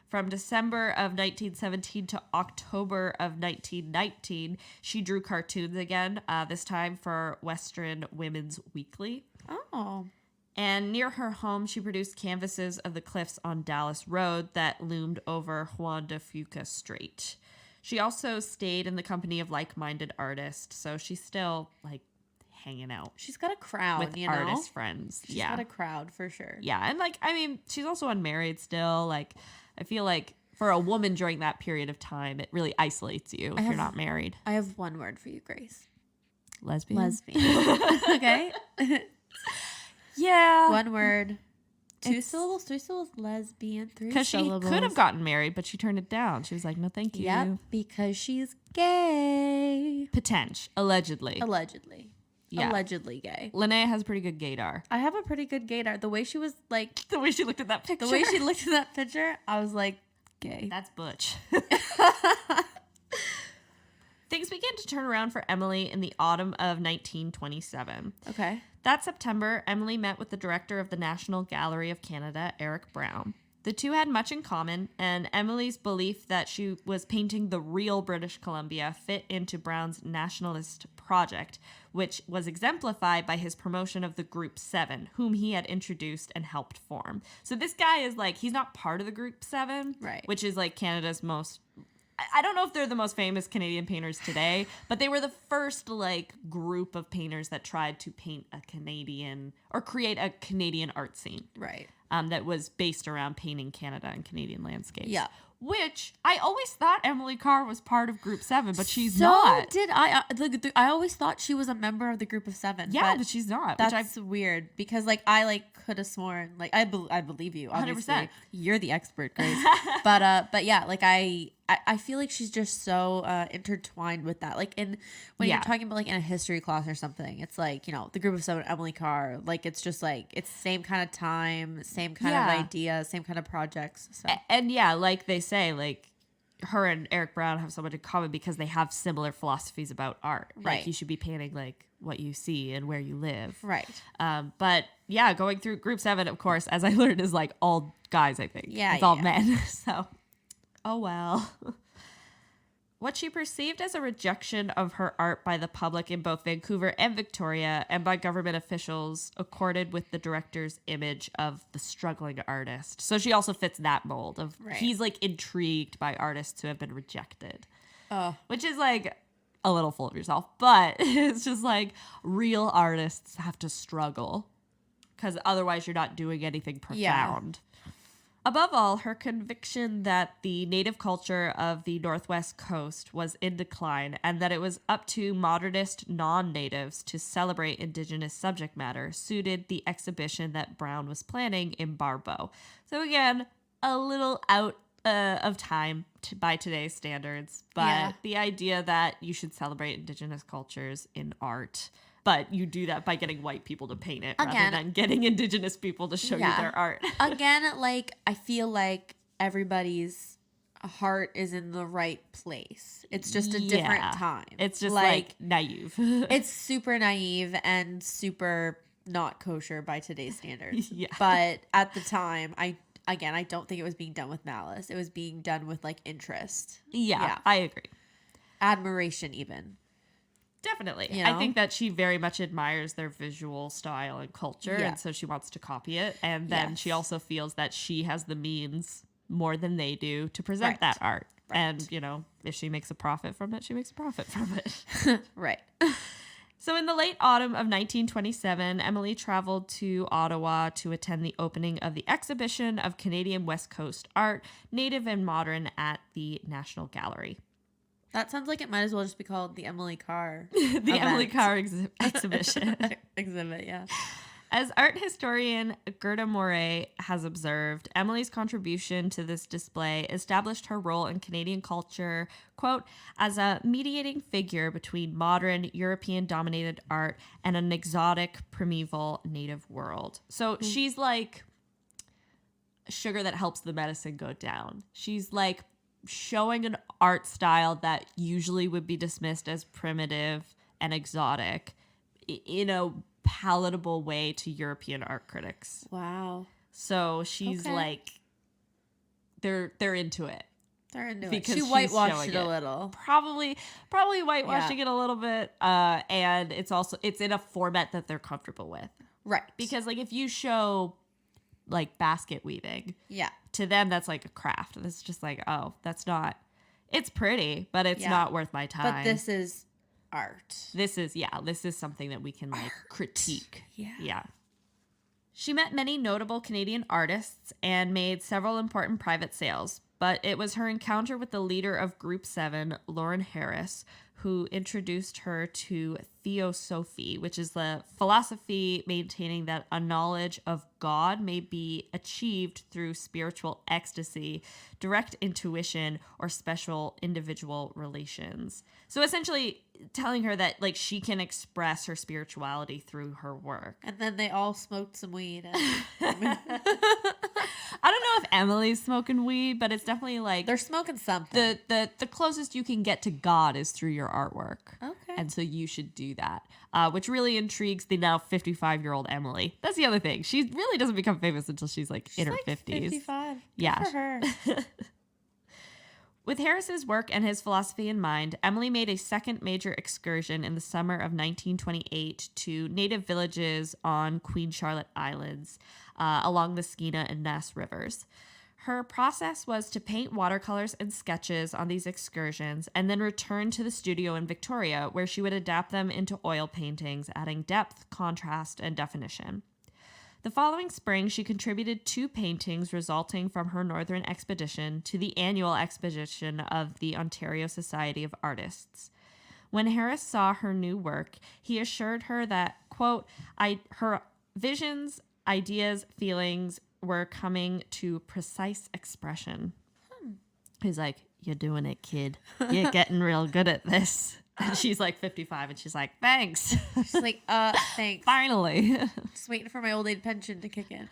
From December of 1917 to October of 1919, she drew cartoons again, this time for Western Women's Weekly. Oh. And near her home, she produced canvases of the cliffs on Dallas Road that loomed over Juan de Fuca Strait. She also stayed in the company of like-minded artists, so she's still, like, hanging out. She's got a crowd, with artist friends. She's got a crowd, for sure. Yeah, and, like, I mean, she's also unmarried still, like... I feel like for a woman during that period of time, it really isolates you if you're not married. I have one word for you, Grace. Lesbian. Okay. Yeah. One word. 2 syllables, 3 syllables, lesbian, 3 syllables. Because she could have gotten married, but she turned it down. She was like, no, thank you. Yep, because she's gay. Allegedly. Yeah. Allegedly gay. Linnea has pretty good gaydar. I have a pretty good gaydar. The way she was like... The way she looked at that picture. I was like, gay. That's butch. Things began to turn around for Emily in the autumn of 1927. Okay. That September, Emily met with the director of the National Gallery of Canada, Eric Brown. The two had much in common, and Emily's belief that she was painting the real British Columbia fit into Brown's nationalist project, which was exemplified by his promotion of the Group 7, whom he had introduced and helped form. So this guy is like, he's not part of the Group 7, right? Which is like Canada's most... I don't know if they're the most famous Canadian painters today, but they were the first like group of painters that tried to paint a Canadian or create a Canadian art scene. Right. That was based around painting Canada and Canadian landscapes. Yeah. Which I always thought Emily Carr was part of Group 7, but she's not. So did I. I always thought she was a member of the Group of 7. Yeah, but she's not. That's weird because like I could have sworn like I believe you. Obviously, 100%. You're the expert, Grace. but yeah, like I feel like she's just so intertwined with that. Like when you're talking about like in a history class or something, it's like, you know, the Group of 7, Emily Carr, like it's just like it's same kind of time, same kind of idea, same kind of projects. So. And yeah, like they say, like her and Eric Brown have so much in common because they have similar philosophies about art. Right. Like you should be painting like what you see and where you live. Right. But yeah, going through Group 7, of course, as I learned, is like all guys, I think. Yeah. It's all men. So, oh well. what she perceived as a rejection of her art by the public in both Vancouver and Victoria and by government officials accorded with the director's image of the struggling artist. So she also fits that mold of he's like intrigued by artists who have been rejected. Which is like a little full of yourself, but it's just like real artists have to struggle because otherwise you're not doing anything profound. Above all, her conviction that the native culture of the Northwest Coast was in decline and that it was up to modernist non-natives to celebrate Indigenous subject matter suited the exhibition that Brown was planning in Barbeau. So again, a little out of time by today's standards, but the idea that you should celebrate Indigenous cultures in art, but you do that by getting white people to paint it rather than getting Indigenous people to show you their art. Again, like, I feel like everybody's heart is in the right place. It's just a different time. It's just like naive. It's super naive and super not kosher by today's standards. But at the time, I don't think it was being done with malice. It was being done with like interest. Yeah. I agree. Admiration even. Definitely. You know? I think that she very much admires their visual style and culture, and so she wants to copy it. And then she also feels that she has the means more than they do to present that art. And, you know, if she makes a profit from it, she makes a profit from it. Right. So in the late autumn of 1927, Emily traveled to Ottawa to attend the opening of the exhibition of Canadian West Coast art, native and modern, at the National Gallery. That sounds like it might as well just be called the Emily Carr Emily Carr exhibition. Exhibit, yeah. As art historian Gerda Moray has observed, Emily's contribution to this display established her role in Canadian culture, quote, as a mediating figure between modern European-dominated art and an exotic, primeval native world. So she's like sugar that helps the medicine go down. She's like showing an art style that usually would be dismissed as primitive and exotic in a palatable way to European art critics. Wow. So she's like, they're into it. They're into it. She whitewashed it a little. Probably whitewashing it a little bit. And it's in a format that they're comfortable with. Right. Because like if you show like basket weaving, to them that's like a craft. It's just like, oh, that's not, it's pretty, but it's not worth my time. But this is art. This is something that we can like critique. Yeah. She met many notable Canadian artists and made several important private sales, but it was her encounter with the leader of Group 7, Lauren Harris, who introduced her to theosophy, which is the philosophy maintaining that a knowledge of God may be achieved through spiritual ecstasy, direct intuition, or special individual relations. So essentially telling her that like she can express her spirituality through her work. And then they all smoked some weed. I don't know if Emily's smoking weed, but it's definitely like they're smoking something. The closest you can get to God is through your artwork. Okay. And so you should do that, which really intrigues the now 55-year-old Emily. That's the other thing. She really doesn't become famous until she's like in her 50s. 55. Yeah. Good for her. With Harris's work and his philosophy in mind, Emily made a second major excursion in the summer of 1928 to native villages on Queen Charlotte Islands along the Skeena and Nass rivers. Her process was to paint watercolors and sketches on these excursions and then return to the studio in Victoria, where she would adapt them into oil paintings, adding depth, contrast, and definition. The following spring, she contributed 2 paintings resulting from her northern expedition to the annual expedition of the Ontario Society of Artists. When Harris saw her new work, he assured her that, quote, her visions, ideas, feelings were coming to precise expression. He's like, "You're doing it, kid. You're getting real good at this." And she's like 55 and she's like, "Thanks." She's like, thanks. Finally. Just waiting for my old age pension to kick in.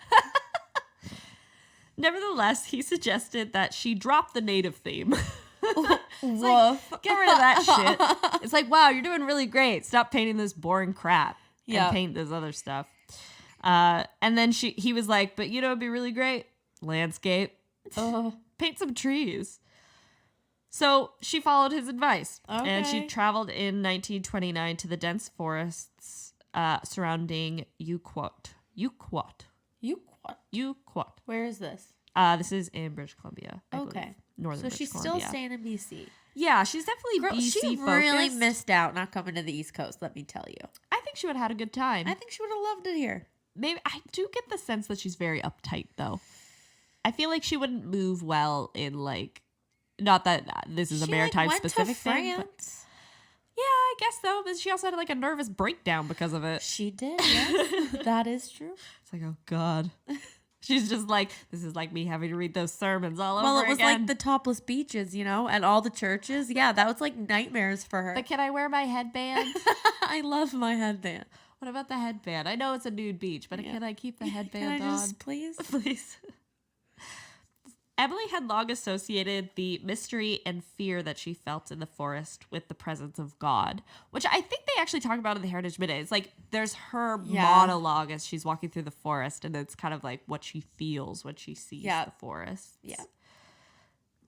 Nevertheless, he suggested that she drop the native theme. Woof. Like, get rid of that shit. It's like, wow, you're doing really great. Stop painting this boring crap and paint this other stuff. And then he was like, but you know, it'd be really great. Landscape. Paint some trees. So she followed his advice, and she Okay. traveled in 1929 to the dense forests surrounding Uquot. Where is this? This is in British Columbia, I believe. Northern So British she's Columbia. still staying in BC. Yeah, she's definitely Girl, BC she focused. really missed out not coming to the East Coast, let me tell you. I think she would have had a good time. I think she would have loved it here. Maybe I do get the sense that she's very uptight, though. I feel like she wouldn't move well in, like, not that this is a maritime specific thing. But yeah, I guess so. But she also had like a nervous breakdown because of it. She did, yes. That is true. It's like, oh God. She's just like, this is like me having to read those sermons all over again. Well, it was like the topless beaches, and all the churches. Yeah, that was like nightmares for her. But can I wear my headband? I love my headband. What about the headband? I know it's a nude beach, but can I keep the headband can I on? just, please? Please. Emily had long associated the mystery and fear that she felt in the forest with the presence of God, which I think they actually talk about in the Heritage Minute. It's like there's her monologue as she's walking through the forest, and it's kind of like what she feels when she sees the forest. Yeah.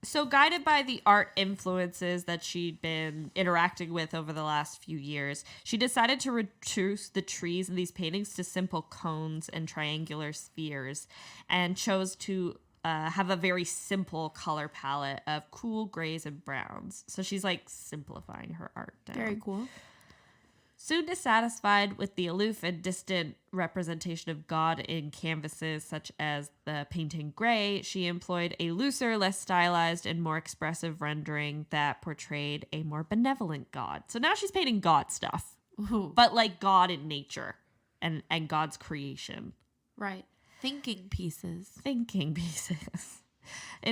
So guided by the art influences that she'd been interacting with over the last few years, she decided to reduce the trees in these paintings to simple cones and triangular spheres, and chose to have a very simple color palette of cool grays and browns. So she's like simplifying her art down. Very cool. Soon dissatisfied with the aloof and distant representation of God in canvases such as the painting Gray, she employed a looser, less stylized, and more expressive rendering that portrayed a more benevolent God. So now she's painting God stuff, but like God in nature and God's creation. Right. Thinking pieces. In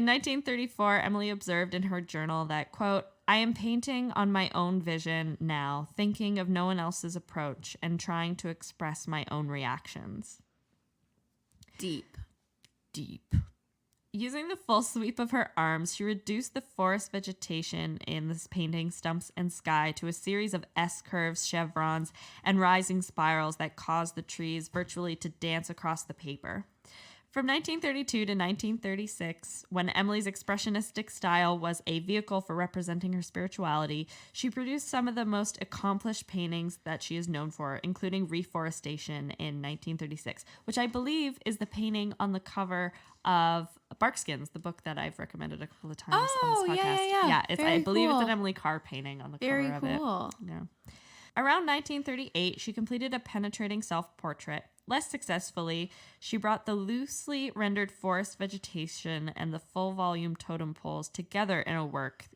1934, Emily observed in her journal that, quote, I am painting on my own vision now, thinking of no one else's approach and trying to express my own reactions. Deep. Using the full sweep of her arms, she reduced the forest vegetation in this painting, stumps and sky, to a series of S-curves, chevrons, and rising spirals that caused the trees virtually to dance across the paper. From 1932 to 1936, when Emily's expressionistic style was a vehicle for representing her spirituality, she produced some of the most accomplished paintings that she is known for, including Reforestation in 1936, which I believe is the painting on the cover of Barkskins, the book that I've recommended a couple of times on this podcast. Yeah. I believe it's an Emily Carr painting on the cover of it. Very cool. Yeah. Around 1938, she completed a penetrating self-portrait. Less successfully, she brought the loosely rendered forest vegetation and the full-volume totem poles together in a work,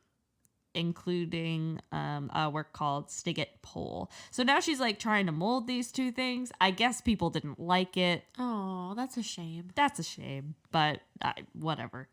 including a work called Stiggit Pole. So now she's like trying to mold these two things. I guess people didn't like it. Oh, that's a shame. That's a shame, but whatever.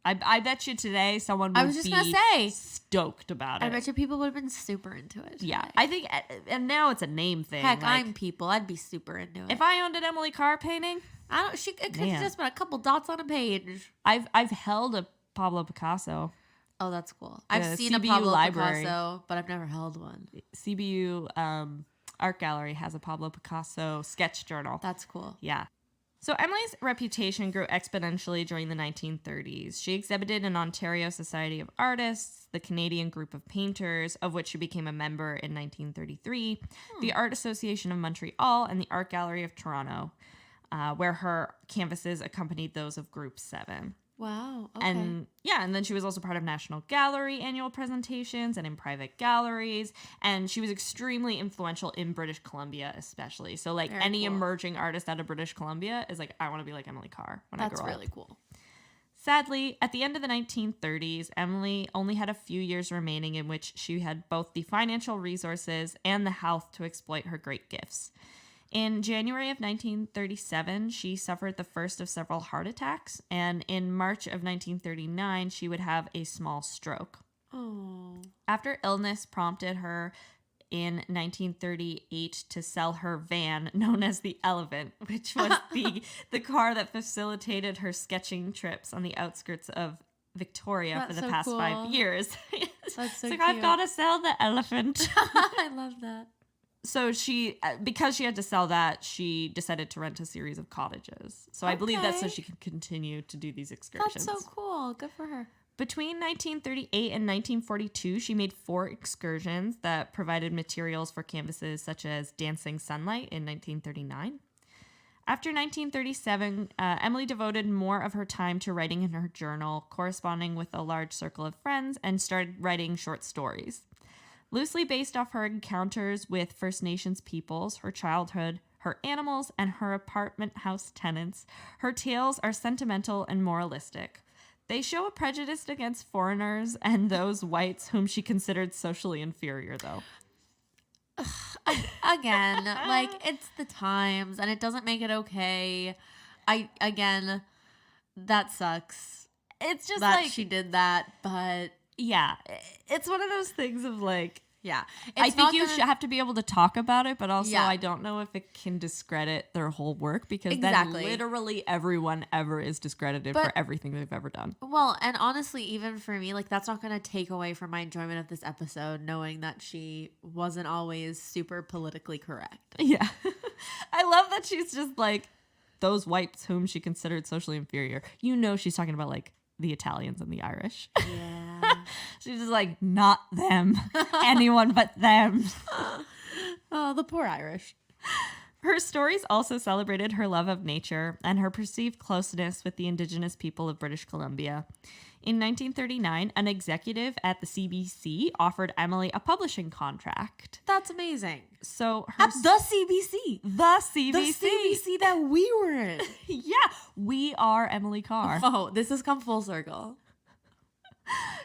I bet you today someone would be stoked about it. I bet you people would have been super into it. Yeah, I think, and now it's a name thing. Heck, I'm people. I'd be super into it. If I owned an Emily Carr painting, it could have just been a couple dots on a page. I've held a Pablo Picasso. Oh, that's cool. I've seen CBU a Pablo library. Picasso, but I've never held one. CBU Art Gallery has a Pablo Picasso sketch journal. That's cool. Yeah. So Emily's reputation grew exponentially during the 1930s. She exhibited in Ontario Society of Artists, the Canadian Group of Painters, of which she became a member in 1933, the Art Association of Montreal, and the Art Gallery of Toronto, where her canvases accompanied those of Group 7. Wow. Okay. And then she was also part of National Gallery annual presentations and in private galleries. And she was extremely influential in British Columbia, especially. So like Very any cool. emerging artist out of British Columbia is like, I want to be like Emily Carr when I grow up. That's really cool. Sadly, at the end of the 1930s, Emily only had a few years remaining in which she had both the financial resources and the health to exploit her great gifts. In January of 1937, she suffered the first of several heart attacks, and in March of 1939, she would have a small stroke. Oh. After illness prompted her in 1938 to sell her van, known as the Elephant, which was the car that facilitated her sketching trips on the outskirts of Victoria for the past 5 years. That's so cute. I've got to sell the elephant. I love that. So because she had to sell that, she decided to rent a series of cottages. So I believe that's so she could continue to do these excursions. That's so cool. Good for her. Between 1938 and 1942, she made 4 excursions that provided materials for canvases such as Dancing Sunlight in 1939. After 1937, Emily devoted more of her time to writing in her journal, corresponding with a large circle of friends, and started writing short stories. Loosely based off her encounters with First Nations peoples, her childhood, her animals, and her apartment house tenants, her tales are sentimental and moralistic. They show a prejudice against foreigners and those whites whom she considered socially inferior, though. Again, like, it's the times, and it doesn't make it okay. That sucks. It's just that like she did that, but yeah, it's one of those things of like, yeah, I think you should have to be able to talk about it, but also Yeah. I don't know if it can discredit their whole work, because Exactly. then literally everyone ever is discredited for everything they've ever done. Well, and honestly, even for me, like, that's not going to take away from my enjoyment of this episode, knowing that she wasn't always super politically correct. Yeah. I love that she's just like, those whites whom she considered socially inferior. You know she's talking about like the Italians and the Irish. Yeah. She's just like, not them. Anyone but them. Oh, the poor Irish. Her stories also celebrated her love of nature and her perceived closeness with the Indigenous people of British Columbia. In 1939, an executive at the CBC offered Emily a publishing contract. That's amazing. So her At the CBC. the CBC. The CBC that we were in. Yeah, we are Emily Carr. Oh, this has come full circle.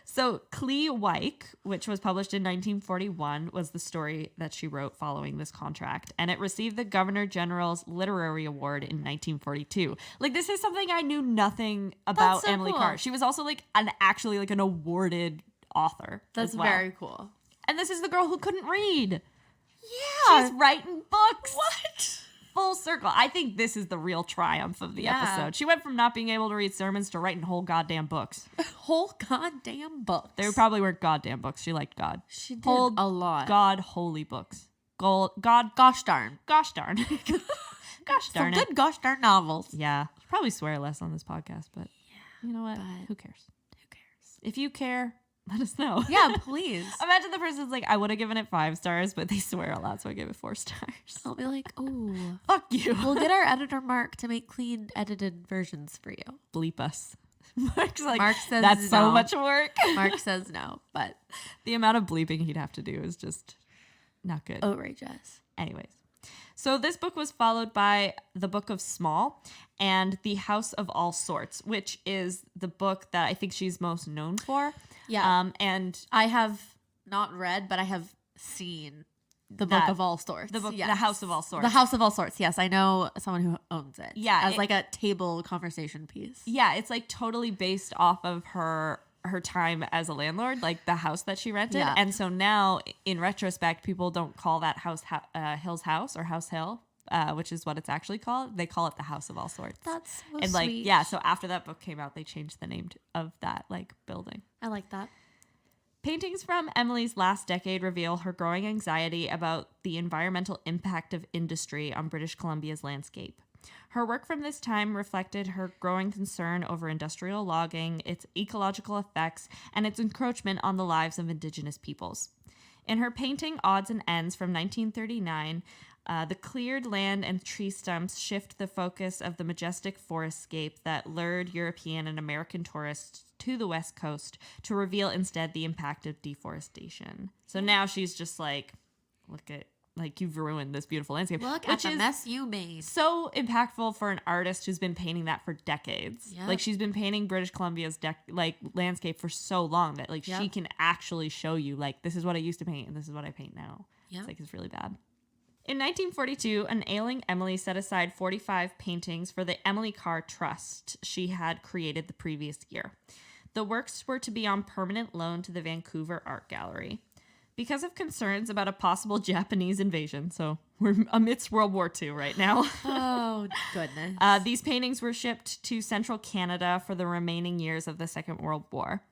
So Clee Wyke, which was published in 1941, was the story that she wrote following this contract, and it received the Governor General's Literary Award in 1942. Like, this is something I knew nothing about. That's so Emily cool. Carr. She was also like an awarded author. That's as well. very cool. And this is the girl who couldn't read. Yeah. She's writing books. What? Full circle. I think this is the real triumph of the episode. She went from not being able to read sermons to writing whole goddamn books. Whole goddamn books. They probably weren't goddamn books. She liked God. She did Whole a lot. God holy books. God. Gosh darn. Gosh darn. Gosh darn Some it. good gosh darn novels. Yeah. Should probably swear less on this podcast, but you know what? but- Who cares? Who cares? If you care, let us know. Yeah, please. Imagine the person's like, I would have given it 5 stars, but they swear a lot, so I gave it 4 stars. I'll be like, ooh. Fuck you. We'll get our editor Mark to make clean edited versions for you. Bleep us. Mark's like, Mark says that's so no. much work. Mark says no, but The amount of bleeping he'd have to do is just not good. outrageous. Anyways, so this book was followed by The Book of Small and The House of All Sorts, which is the book that I think she's most known for. Yeah. And I have not read, but I have seen the Book That- of All Sorts. the book, Yes. The House of All Sorts. The House of All Sorts. Yes, I know someone who owns it. Yeah, as like a table conversation piece. Yeah, it's like totally based off of her time as a landlord, like the house that she rented. Yeah. And so now, in retrospect, people don't call that house Hill's House or House Hill, which is what it's actually called. They call it the House of All Sorts. That's so and like sweet. yeah, so after that book came out, they changed the name of that like building. I like that. Paintings from Emily's last decade reveal her growing anxiety about the environmental impact of industry on British Columbia's landscape. Her work from this time reflected her growing concern over industrial logging, its ecological effects, and its encroachment on the lives of Indigenous peoples. In her painting Odds and Ends from 1939, the cleared land and tree stumps shift the focus of the majestic forestscape that lured European and American tourists to the West Coast to reveal instead the impact of deforestation. So now she's just like, look at, like, you've ruined this beautiful landscape. Look which at the is mess you made. so impactful for an artist who's been painting that for decades. Yep. Like, she's been painting British Columbia's landscape for so long that like Yep. she can actually show you like, this is what I used to paint and this is what I paint now. Yep. It's like, it's really bad. In 1942, an ailing Emily set aside 45 paintings for the Emily Carr Trust she had created the previous year. The works were to be on permanent loan to the Vancouver Art Gallery. Because of concerns about a possible Japanese invasion, so we're amidst World War II right now, Oh, goodness. these paintings were shipped to central Canada for the remaining years of the Second World War.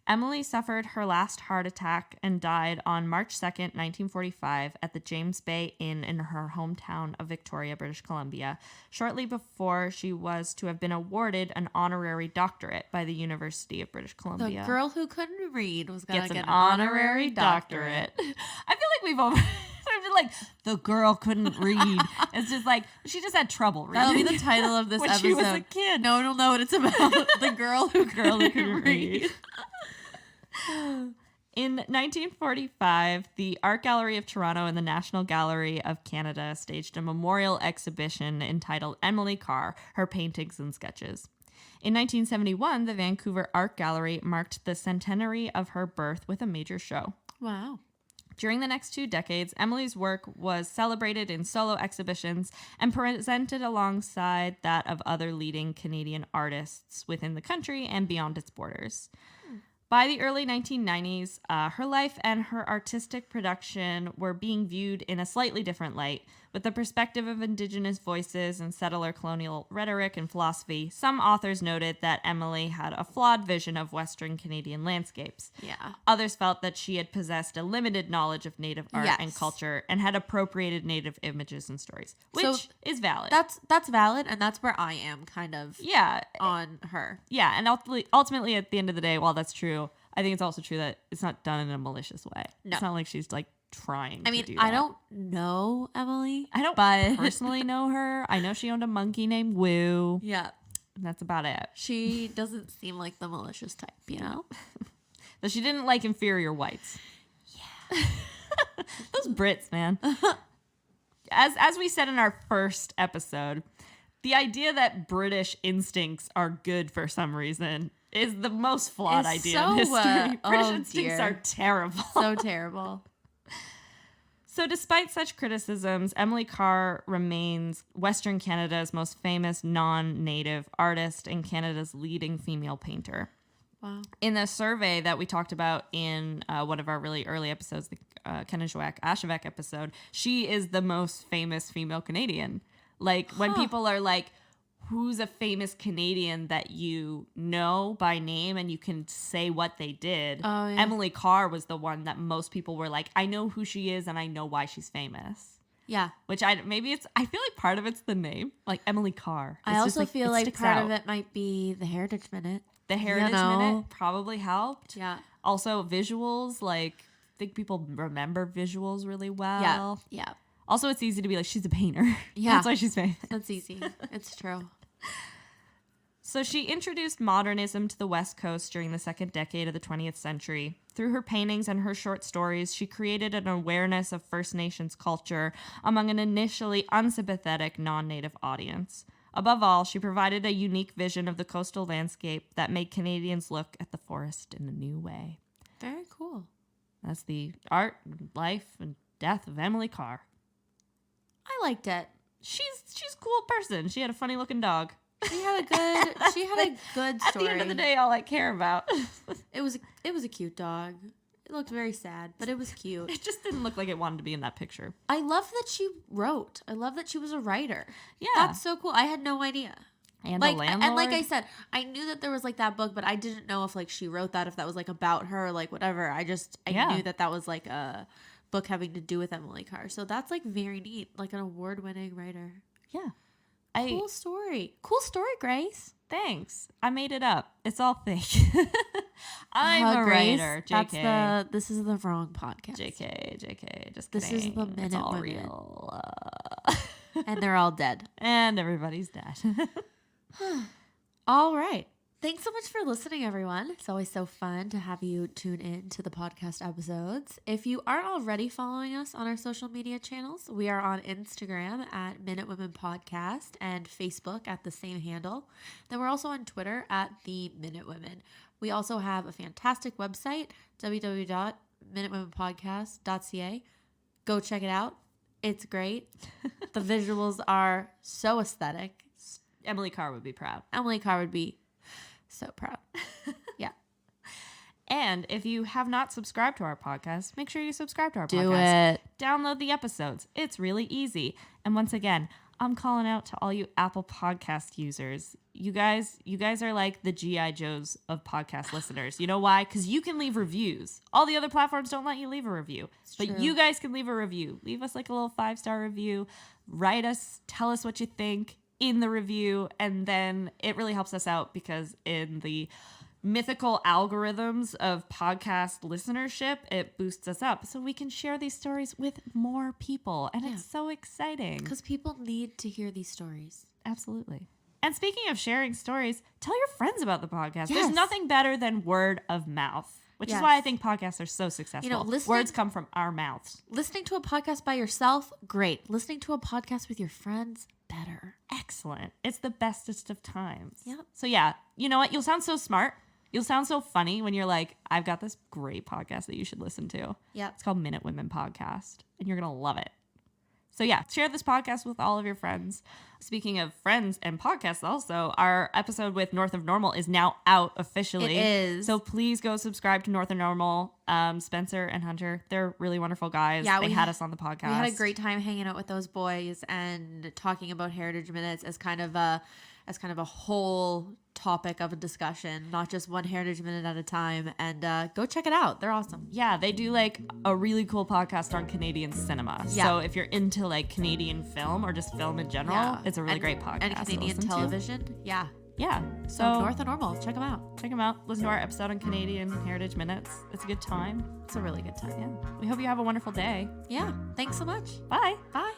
Emily suffered her last heart attack and died on March 2nd, 1945, at the James Bay Inn in her hometown of Victoria, British Columbia, shortly before she was to have been awarded an honorary doctorate by the University of British Columbia. The girl who couldn't read was going to get an honorary doctorate. I feel like we've been like, the girl couldn't read. It's just like, she just had trouble reading. That'll be the title of this when episode. She was a kid. No one will know what it's about. The girl who couldn't read. In 1945, the Art Gallery of Toronto and the National Gallery of Canada staged a memorial exhibition entitled Emily Carr, Her Paintings and Sketches. In 1971, the Vancouver Art Gallery marked the centenary of her birth with a major show. Wow. During the next 2 decades, Emily's work was celebrated in solo exhibitions and presented alongside that of other leading Canadian artists within the country and beyond its borders. By the early 1990s, her life and her artistic production were being viewed in a slightly different light. With the perspective of Indigenous voices and settler colonial rhetoric and philosophy, some authors noted that Emily had a flawed vision of Western Canadian landscapes. Yeah. Others felt that she had possessed a limited knowledge of Native art Yes. and culture and had appropriated Native images and stories, which is valid. That's valid, and that's where I am kind of on her. Yeah, and ultimately, at the end of the day, while that's true, I think it's also true that it's not done in a malicious way. No. It's not like she's like trying to do that. I don't know Emily. I don't personally know her. I know she owned a monkey named Woo. Yeah. And that's about it. She doesn't seem like the malicious type, you know? So she didn't like inferior whites. Yeah. Those Brits, man. As we said in our first episode, the idea that British instincts are good for some reason is the most flawed idea in history. British instincts are terrible. So terrible. So despite such criticisms, Emily Carr remains Western Canada's most famous non-Native artist and Canada's leading female painter. Wow. In the survey that we talked about in one of our really early episodes, the Kennesaw-Ashevak episode, she is the most famous female Canadian. Like, when people are like, who's a famous Canadian that you know by name and you can say what they did? Oh, yeah. Emily Carr was the one that most people were like, I know who she is and I know why she's famous. Yeah. Which I feel like part of it's the name, like Emily Carr. I also feel like part of it might be the Heritage Minute. The Heritage Minute probably helped. Yeah. Also visuals, like I think people remember visuals really well. Yeah. Also, it's easy to be like, she's a painter. Yeah. That's why she's famous. That's easy. It's true. So she introduced modernism to the West Coast during the second decade of the 20th century. Through her paintings and her short stories, she created an awareness of First Nations culture among an initially unsympathetic non-Native audience. Above all, she provided a unique vision of the coastal landscape that made Canadians look at the forest in a new way. Very cool. That's the art, life, and death of Emily Carr. I liked it. She's a cool person. She had a funny looking dog. She had a good story. At the end of the day, all I care about. It was a cute dog. It looked very sad, but it was cute. It just didn't look like it wanted to be in that picture. I love that she wrote. I love that she was a writer. Yeah. That's so cool. I had no idea. And like, a landlord. And like I said, I knew that there was like that book, but I didn't know if like she wrote that, if that was like about her, or like whatever. I knew that was like a book having to do with Emily Carr. So that's like very neat. Like an award-winning writer. Yeah. Cool story. Cool story, Grace. Thanks. I made it up. It's all fake. I'm a Grace, writer. JK. This is the wrong podcast. JK. Just this kidding. Is the Minute It's all Women. real. And they're all dead. And everybody's dead. All right. Thanks so much for listening, everyone. It's always so fun to have you tune in to the podcast episodes. If you aren't already following us on our social media channels, we are on Instagram at Minute Women Podcast and Facebook at the same handle. Then we're also on Twitter at The Minute Women. We also have a fantastic website, www.minutewomenpodcast.ca. Go check it out. It's great. The visuals are so aesthetic. Emily Carr would be proud. Emily Carr would be so proud. Yeah. And if you have not subscribed to our podcast, make sure you subscribe to our podcast. Do it. Download the episodes. It's really easy. And once again, I'm calling out to all you Apple Podcast users. You guys are like the G.I. Joes of podcast listeners. You know why? Because you can leave reviews. All the other platforms don't let you leave a review. But you guys can leave a review. Leave us like a little 5-star review. Write us. Tell us what you think in the review. And then it really helps us out because in the mythical algorithms of podcast listenership, it boosts us up so we can share these stories with more people. And it's so exciting. Because people need to hear these stories. Absolutely. And speaking of sharing stories, tell your friends about the podcast. Yes. There's nothing better than word of mouth, which is why I think podcasts are so successful. Words come from our mouths. Listening to a podcast by yourself, great. Listening to a podcast with your friends, better. Excellent. It's the bestest of times. Yep. So yeah, you know what? You'll sound so smart. You'll sound so funny when you're like, I've got this great podcast that you should listen to. Yeah. It's called Minute Women Podcast, and you're going to love it. So yeah, share this podcast with all of your friends. Speaking of friends and podcasts also, our episode with North of Normal is now out officially. It is. So please go subscribe to North of Normal. Spencer and Hunter, they're really wonderful guys. Yeah, they had us on the podcast. We had a great time hanging out with those boys and talking about Heritage Minutes as kind of a whole topic of a discussion, not just one Heritage Minute at a time. And go check it out. They're awesome. Yeah, they do like a really cool podcast on Canadian cinema. Yeah. So if you're into like Canadian film or just film in general, it's a really great podcast. And Canadian television. Yeah. Yeah. So North of Normal, check them out. Check them out. Listen to our episode on Canadian Heritage Minutes. It's a good time. It's a really good time. Yeah. We hope you have a wonderful day. Yeah. Thanks so much. Bye. Bye.